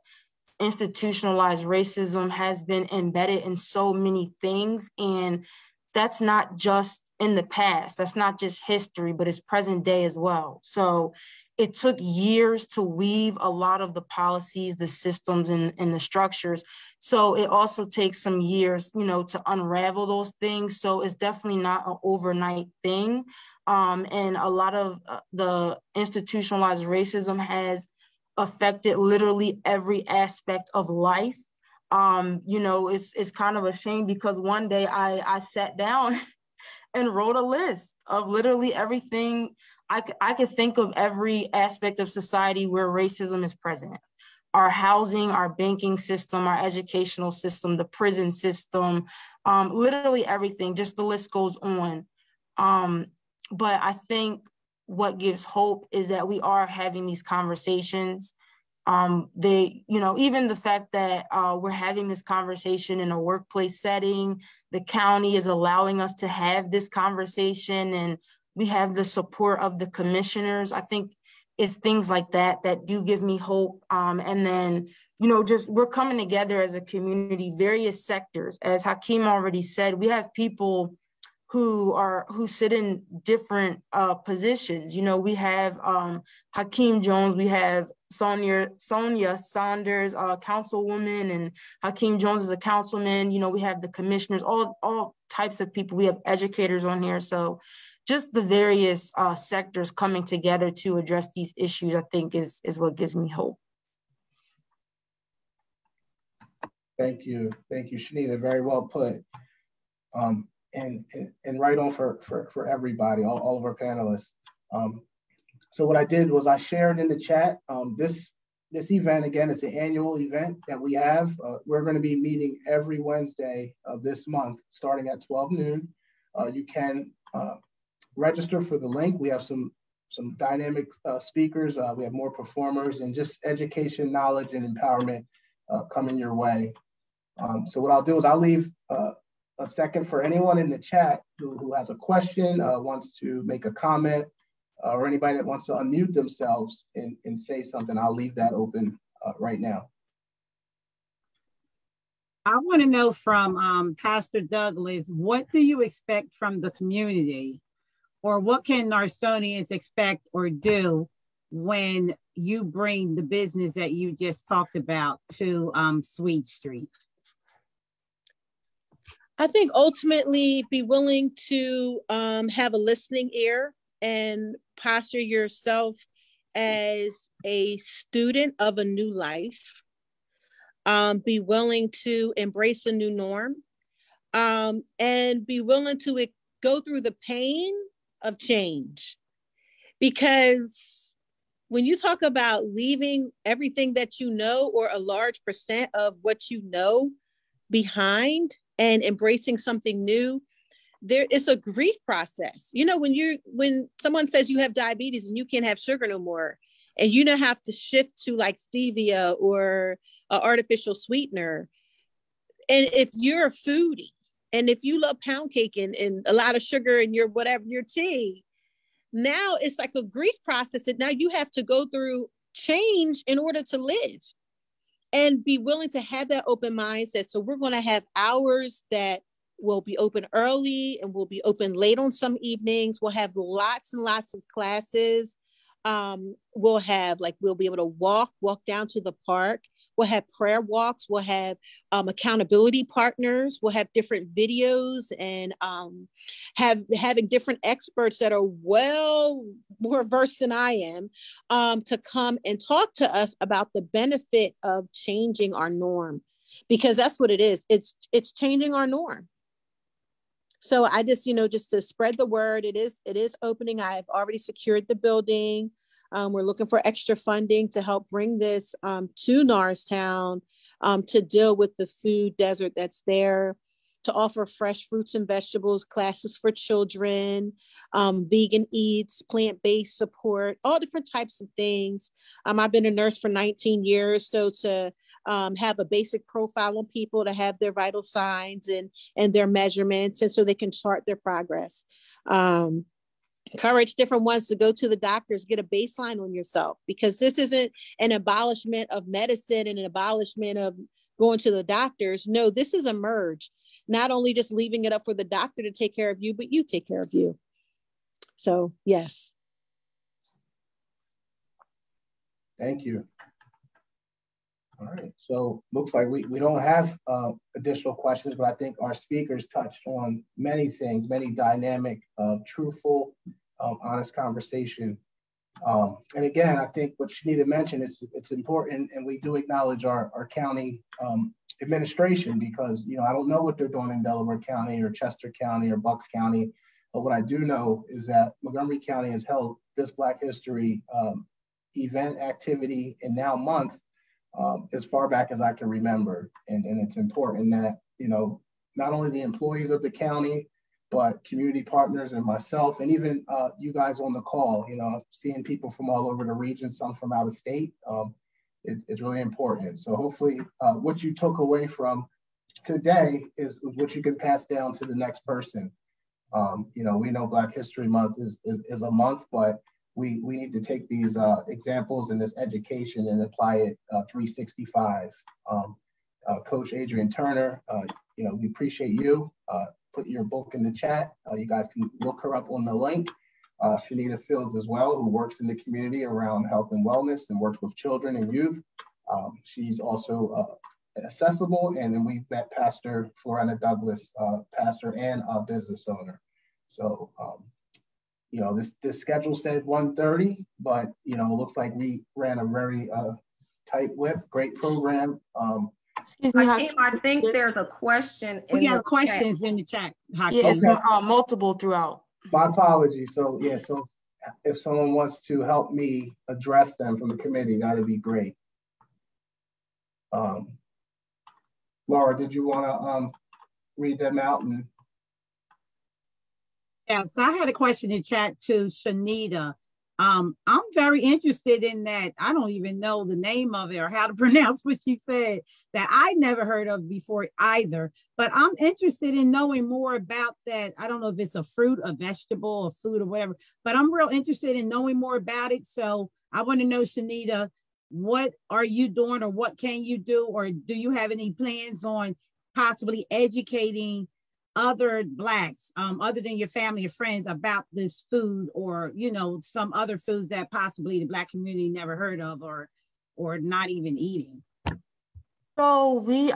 institutionalized racism has been embedded in so many things, and that's not just in the past, that's not just history, but it's present day as well. So it took years to weave a lot of the policies, the systems, and the structures. So it also takes some years, to unravel those things. So it's definitely not an overnight thing. And a lot of the institutionalized racism has affected literally every aspect of life. It's kind of a shame because one day I sat down and wrote a list of literally everything. I could think of every aspect of society where racism is present. Our housing, our banking system, our educational system, the prison system, literally everything, just the list goes on. But I think what gives hope is that we are having these conversations. Even the fact that we're having this conversation in a workplace setting, the county is allowing us to have this conversation, and we have the support of the commissioners. I think it's things like that that do give me hope. And then, just we're coming together as a community, various sectors. As Hakeem already said, we have people who sit in different positions. We have Hakeem Jones, we have Sonia Saunders, councilwoman, and Hakeem Jones is a councilman. We have the commissioners, all types of people. We have educators on here. So just the various sectors coming together to address these issues, I think is what gives me hope. Thank you, Shanita. Very well put, and right on for everybody, all of our panelists. So what I did was I shared in the chat this event. Again, it's an annual event that we have. We're going to be meeting every Wednesday of this month, starting at 12 noon. You can register for the link. We have some dynamic speakers. We have more performers, and just education, knowledge, and empowerment coming your way. So what I'll do is I'll leave a second for anyone in the chat who has a question, wants to make a comment, or anybody that wants to unmute themselves and say something. I'll leave that open right now. I want to know from Pastor Douglas, what do you expect from the community, or what can Narsonians expect or do when you bring the business that you just talked about to Sweet Street? I think ultimately be willing to have a listening ear and posture yourself as a student of a new life. Be willing to embrace a new norm, and be willing to go through the pain of change. Because when you talk about leaving everything that you know, or a large percent of what you know behind, and embracing something new, there is a grief process. You know, when someone says you have diabetes and you can't have sugar no more, and you don't have to shift to like stevia or an artificial sweetener. And if you're a foodie, and if you love pound cake and a lot of sugar in your tea, now it's like a grief process that now you have to go through change in order to live. And be willing to have that open mindset. So we're going to have hours that will be open early and will be open late on some evenings. We'll have lots and lots of classes. We'll be able to walk down to the park. We'll have prayer walks. We'll have accountability partners. We'll have different videos, and having different experts that are well more versed than I am to come and talk to us about the benefit of changing our norm, because that's what it is. It's changing our norm. So I just, just to spread the word, it is opening. I've already secured the building. We're looking for extra funding to help bring this to Norristown to deal with the food desert that's there, to offer fresh fruits and vegetables, classes for children, vegan eats, plant-based support, all different types of things. I've been a nurse for 19 years, so to have a basic profile on people, to have their vital signs and their measurements, and so they can chart their progress. Encourage different ones to go to the doctors, get a baseline on yourself, because this isn't an abolishment of medicine and an abolishment of going to the doctors. No, this is a merge. Not only just leaving it up for the doctor to take care of you, but you take care of you. So, yes. Thank you. All right, so looks like we don't have additional questions, but I think our speakers touched on many things, many dynamic, truthful, honest conversation. And again, I think what Shanita mentioned, it's important, and we do acknowledge our county administration, because I don't know what they're doing in Delaware County or Chester County or Bucks County, but what I do know is that Montgomery County has held this Black History event, activity, and now month as far back as I can remember. And it's important that, not only the employees of the county, but community partners and myself, and even you guys on the call, seeing people from all over the region, some from out of state, it's really important. So hopefully what you took away from today is what you can pass down to the next person. We know Black History Month is a month, but we need to take these examples and this education and apply it 365. Coach Adrian Turner, we appreciate you. Put your book in the chat. You guys can look her up on the link. Shanita Fields as well, who works in the community around health and wellness and works with children and youth. She's also accessible. And then we've met Pastor Florena Douglas, pastor and a business owner. So You know, this schedule said 1:30, but you know, it looks like we ran a very tight whip. Great program. Excuse me, Hakeem, I think there's a question in We have the questions chat. in the chat. Yeah, it's Okay. multiple throughout. My apologies. So yeah, so if someone wants to help me address them from the committee, that'd be great. Laura, did you want to read them out? And yeah, so I had a question in chat to Shanita. I'm very interested in that. I don't even know the name of it or how to pronounce what she said, that I never heard of before either. But I'm interested in knowing more about that. I don't know if it's a fruit, a vegetable, a food, or whatever, but I'm real interested in knowing more about it. So I want to know, Shanita, what are you doing, or what can you do, or do you have any plans on possibly educating other Blacks, other than your family or friends, about this food, or, you know, some other foods that possibly the Black community never heard of, or not even eating? So we,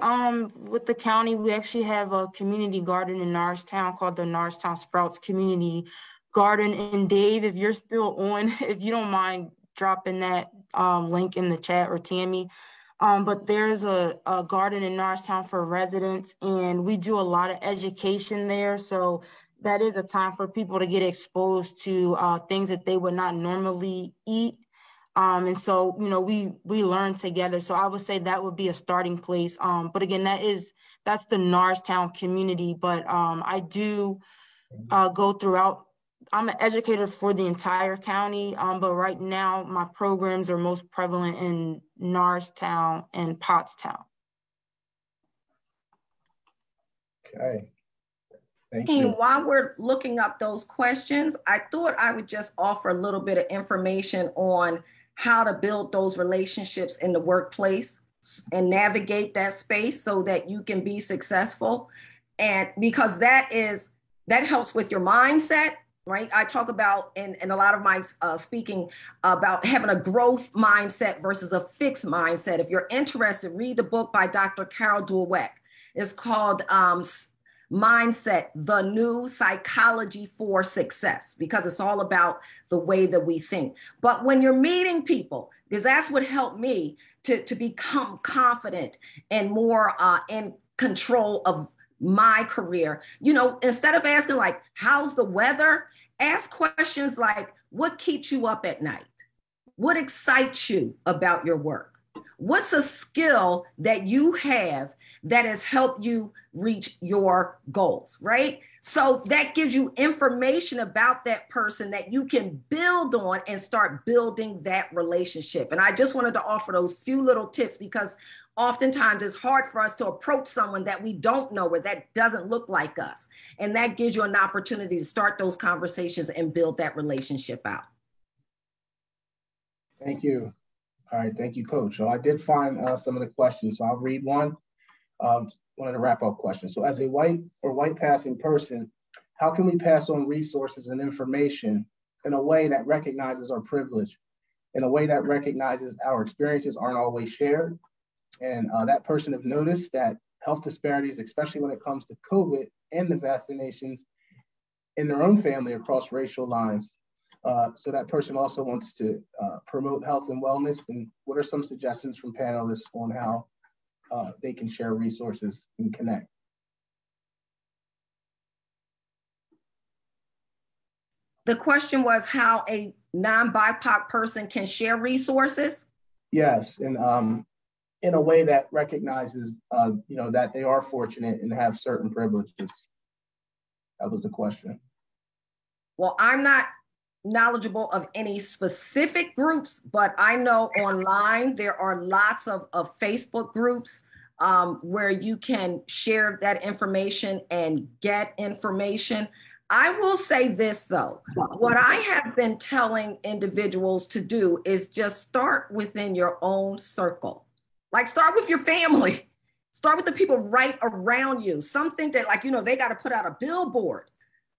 with the county, we actually have a community garden in Norristown called the Norristown Sprouts Community Garden. And Dave, if you're still on, if you don't mind dropping that link in the chat, or Tammy, but there's a garden in Norristown for residents, and we do a lot of education there. So that is a time for people to get exposed to things that they would not normally eat. And so, you know, we learn together. So I would say that would be a starting place. But again, that's the Norristown community. But I do go throughout. I'm an educator for the entire county, but right now my programs are most prevalent in Norristown and Pottstown. okay, thank Hakeem, you. while we're looking up those questions, I thought I would just offer a little bit of information on how to build those relationships in the workplace and navigate that space so that you can be successful. And because that helps with your mindset, right? I talk about in a lot of my speaking about having a growth mindset versus a fixed mindset. If you're interested, read the book by Dr. Carol Dweck. It's called Mindset, the New Psychology for Success, because it's all about the way that we think. But when you're meeting people, because that's what helped me to become confident and more in control of my career. You know, instead of asking like, how's the weather? Ask questions like, what keeps you up at night? What excites you about your work? What's a skill that you have that has helped you reach your goals, right? So that gives you information about that person that you can build on and start building that relationship. And I just wanted to offer those few little tips, because oftentimes it's hard for us to approach someone that we don't know or that doesn't look like us. And that gives you an opportunity to start those conversations and build that relationship out. Thank you. All right, thank you, Coach. So I did find some of the questions, so I'll read one. One of the wrap-up questions. So as a white or white passing person, how can we pass on resources and information in a way that recognizes our privilege, in a way that recognizes our experiences aren't always shared? And that person have noticed that health disparities, especially when it comes to COVID and the vaccinations in their own family across racial lines. So that person also wants to promote health and wellness. And what are some suggestions from panelists on how they can share resources and connect? The question was how a non-BIPOC person can share resources? Yes, and in a way that recognizes, you know, that they are fortunate and have certain privileges. That was the question. Well, I'm not knowledgeable of any specific groups, but I know online there are lots of Facebook groups where you can share that information and get information. I will say this though, what I have been telling individuals to do is just start within your own circle. Like start with your family, start with the people right around you. Something that like, you know, they got to put out a billboard,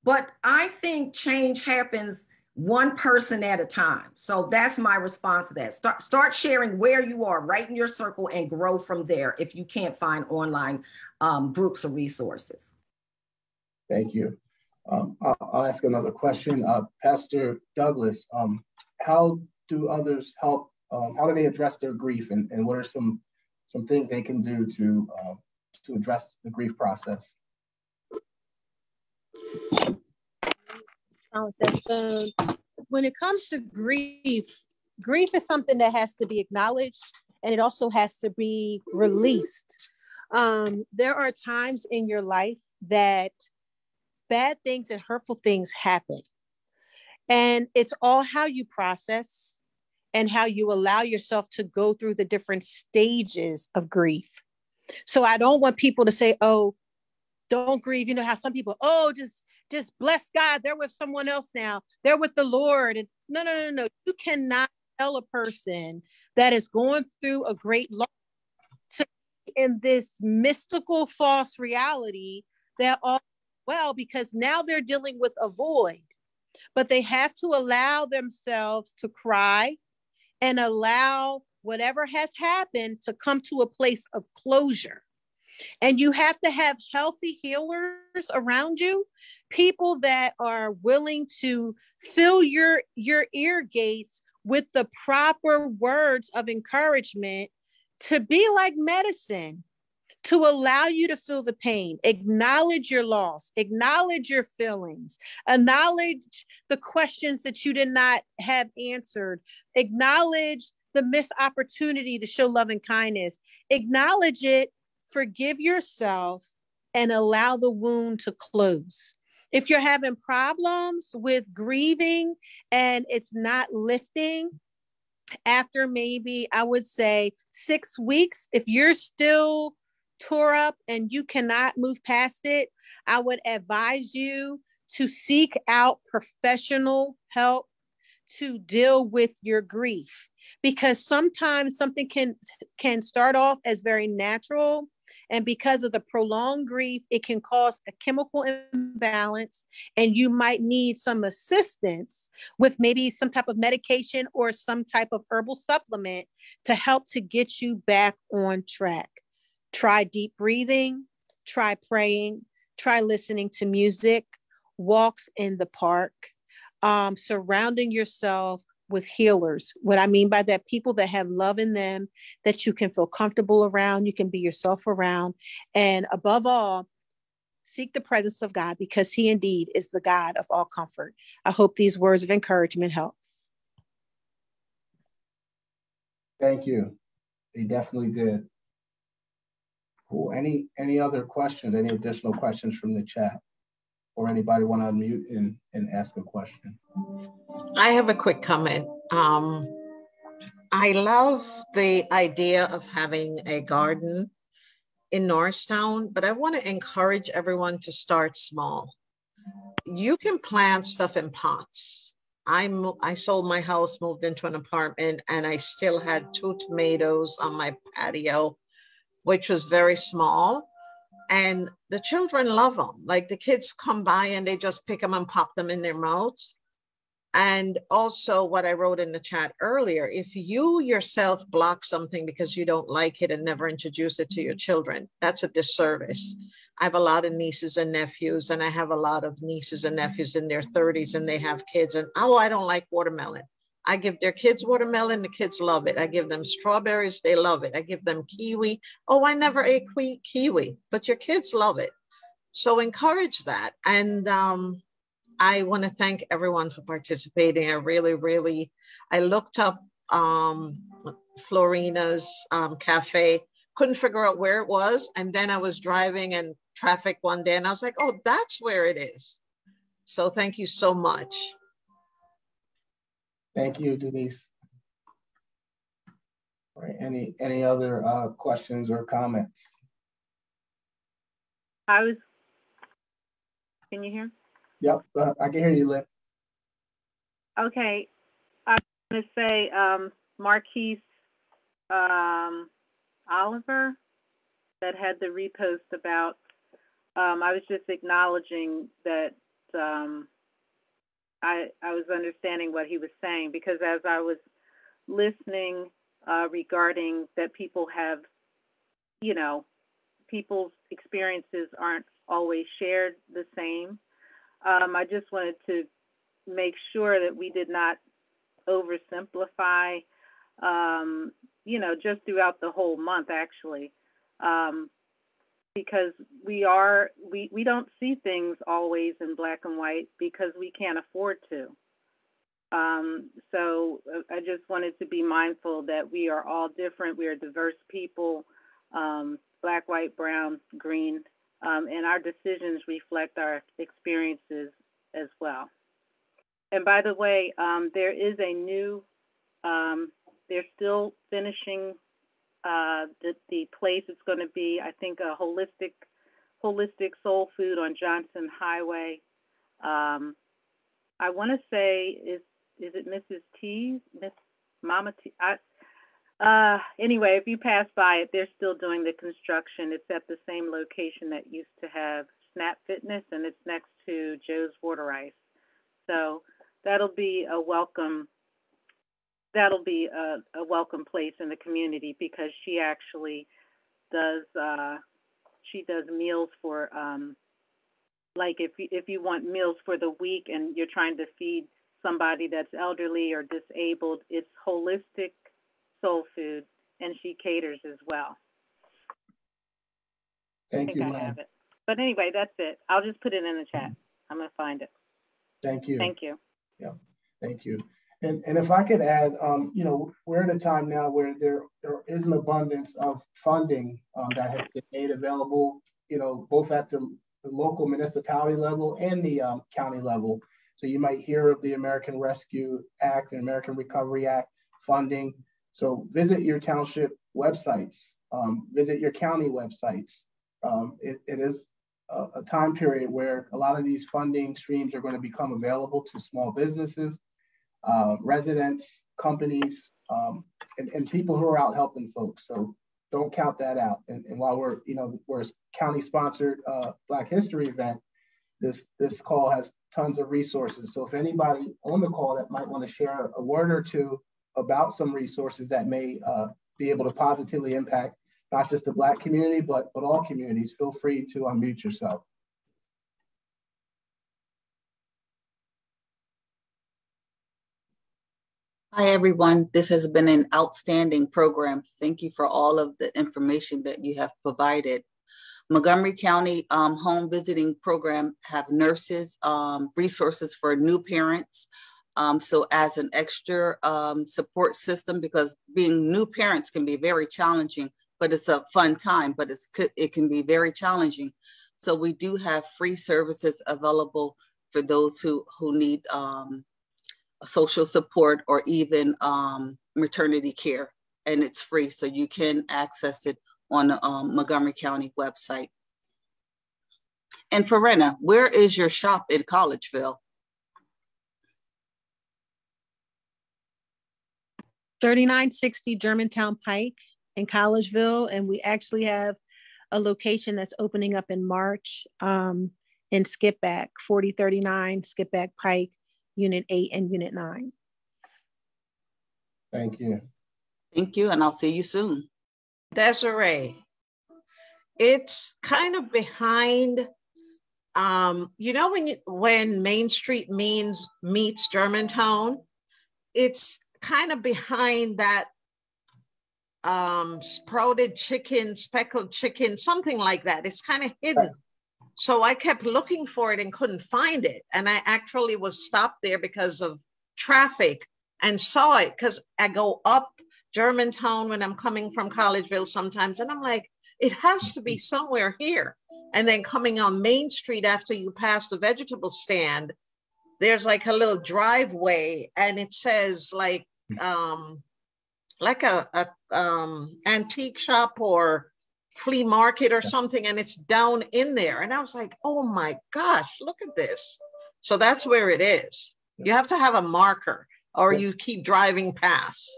but I think change happens one person at a time. So that's my response to that. Start sharing where you are right in your circle and grow from there if you can't find online groups or resources. Thank you. I'll ask another question. Pastor Douglas, how do others help? How do they address their grief, and what are some things they can do to address the grief process? When it comes to grief, grief is something that has to be acknowledged, and it also has to be released. There are times in your life that bad things and hurtful things happen. And it's all how you process and how you allow yourself to go through the different stages of grief. So I don't want people to say, oh, don't grieve. You know how some people, oh, just bless God. They're with someone else now. They're with the Lord. And no. You cannot tell a person that is going through a great loss to be in this mystical false reality that all well, because now they're dealing with a void, but they have to allow themselves to cry and allow whatever has happened to come to a place of closure. And you have to have healthy healers around you, people that are willing to fill your ear gates with the proper words of encouragement, to be like medicine, to allow you to feel the pain, acknowledge your loss, acknowledge your feelings, acknowledge the questions that you did not have answered, acknowledge the missed opportunity to show love and kindness, acknowledge it, forgive yourself, and allow the wound to close. If you're having problems with grieving and it's not lifting, after maybe, I would say 6 weeks, if you're still tore up and you cannot move past it, I would advise you to seek out professional help to deal with your grief, because sometimes something can start off as very natural, and because of the prolonged grief, it can cause a chemical imbalance, and you might need some assistance with maybe some type of medication or some type of herbal supplement to help to get you back on track. Try deep breathing, try praying, try listening to music, walks in the park, surrounding yourself with healers. What I mean by that, people that have love in them, that you can feel comfortable around, you can be yourself around. And above all, seek the presence of God, because he indeed is the God of all comfort. I hope these words of encouragement help. Thank you. They definitely did. Cool. Any other questions, any additional questions from the chat? Or anybody want to unmute and ask a question? I have a quick comment. I love the idea of having a garden in Norristown, but I want to encourage everyone to start small. You can plant stuff in pots. I sold my house, moved into an apartment, and I still had 2 tomatoes on my patio, which was very small. And the children love them. Like, the kids come by and they just pick them and pop them in their mouths. And also what I wrote in the chat earlier, if you yourself block something because you don't like it and never introduce it to your children, that's a disservice. I have a lot of nieces and nephews, and I have a lot of nieces and nephews in their 30s, and they have kids, and, oh, I don't like watermelon. I give their kids watermelon, the kids love it. I give them strawberries, they love it. I give them kiwi. Oh, I never ate kiwi, but your kids love it. So encourage that. And I want to thank everyone for participating. I really, I looked up Florina's cafe, couldn't figure out where it was. And then I was driving in traffic one day and I was like, oh, that's where it is. So thank you so much. Thank you, Denise. All right, any other questions or comments? Can you hear? Yep, I can hear you, Lynn. Okay, I want to say Marquise Oliver that had the repost about, I was just acknowledging that I was understanding what he was saying, because as I was listening regarding that people have, you know, people's experiences aren't always shared the same. I just wanted to make sure that we did not oversimplify, just throughout the whole month, actually, because we don't see things always in black and white because we can't afford to. So I just wanted to be mindful that we are all different. We are diverse people, black, white, brown, green, and our decisions reflect our experiences as well. And by the way, there is a new, they're still finishing the place. It's going to be, I think, a holistic soul food on Johnson Highway. I want to say, is it Mrs. T's, Miss Mama T? Anyway, if you pass by it, they're still doing the construction. It's at the same location that used to have Snap Fitness, and it's next to Joe's Water Ice. So that'll be a welcome place in the community, because she actually does meals for like if you want meals for the week and you're trying to feed somebody that's elderly or disabled, it's holistic soul food, and she caters as well. Thank you, I have it. But anyway, that's it. I'll just put it in the chat. I'm going to find it. Thank you. Thank you. Yeah, thank you. And if I could add, we're at a time now where there is an abundance of funding that has been made available, both at the local municipality level and the county level. So you might hear of the American Rescue Act and American Recovery Act funding. So visit your township websites, visit your county websites. It is a time period where a lot of these funding streams are going to become available to small businesses, residents, companies, and people who are out helping folks. So don't count that out. And while we're a county-sponsored Black History event, this call has tons of resources. So if anybody on the call that might want to share a word or two about some resources that may be able to positively impact not just the Black community, but all communities, feel free to unmute yourself. Hi, everyone. This has been an outstanding program. Thank you for all of the information that you have provided. Montgomery County Home Visiting Program have nurses, resources for new parents. So as an extra support system, because being new parents can be very challenging, but it's a fun time, but it can be very challenging. So we do have free services available for those who need social support or even maternity care, and it's free. So you can access it on the Montgomery County website. And Farena, where is your shop in Collegeville? 3960 Germantown Pike in Collegeville, and we actually have a location that's opening up in March in Skipback, 4039 Skipback Pike, Unit 8 and Unit 9. Thank you. Thank you, and I'll see you soon. Desiree, it's kind of behind, when Main Street meets Germantown, it's kind of behind that sprouted chicken, speckled chicken, something like that. It's kind of hidden. Right. So I kept looking for it and couldn't find it. And I actually was stopped there because of traffic and saw it, because I go up Germantown when I'm coming from Collegeville sometimes. And I'm like, it has to be somewhere here. And then coming on Main Street after you pass the vegetable stand, there's like a little driveway and it says like a antique shop or flea market or something, and it's down in there. And I was like, oh my gosh, look at this. So that's where it is. You have to have a marker or you keep driving past.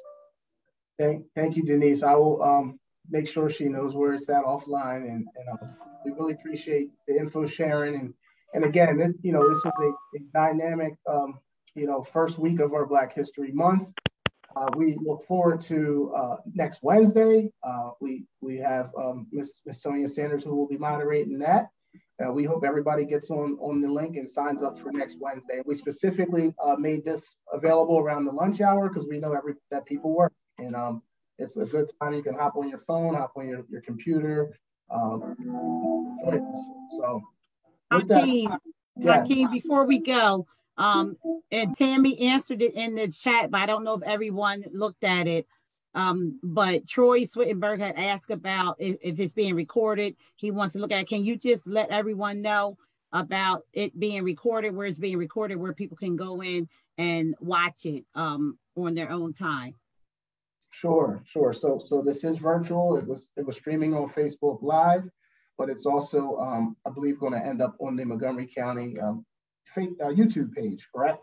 Thank you, Denise. I will make sure she knows where it's at offline, and we really appreciate the info sharing. And again, this was a dynamic first week of our Black History Month. We look forward to next Wednesday. We have Miss Sonia Sanders, who will be moderating that. We hope everybody gets on the link and signs up for next Wednesday. We specifically made this available around the lunch hour because we know that people work, and it's a good time. You can hop on your phone, hop on your computer, join us. So with that, Hakeem, before we go, and Tammy answered it in the chat, but I don't know if everyone looked at it. But Troy Swittenberg had asked about if it's being recorded. He wants to look at it. Can you just let everyone know about it being recorded, where it's being recorded, where people can go in and watch it on their own time? Sure. So this is virtual. It was streaming on Facebook Live, but it's also I believe going to end up on the Montgomery County YouTube page, correct?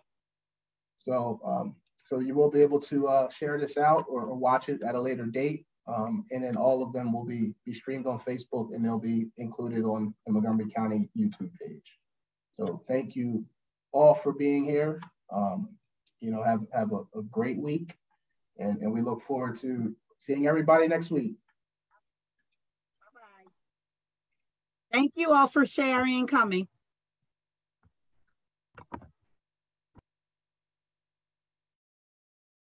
So you will be able to share this out or watch it at a later date. And then all of them will be streamed on Facebook, and they'll be included on the Montgomery County YouTube page. So thank you all for being here. Have a great week. And we look forward to seeing everybody next week. Bye-bye. Thank you all for sharing and coming.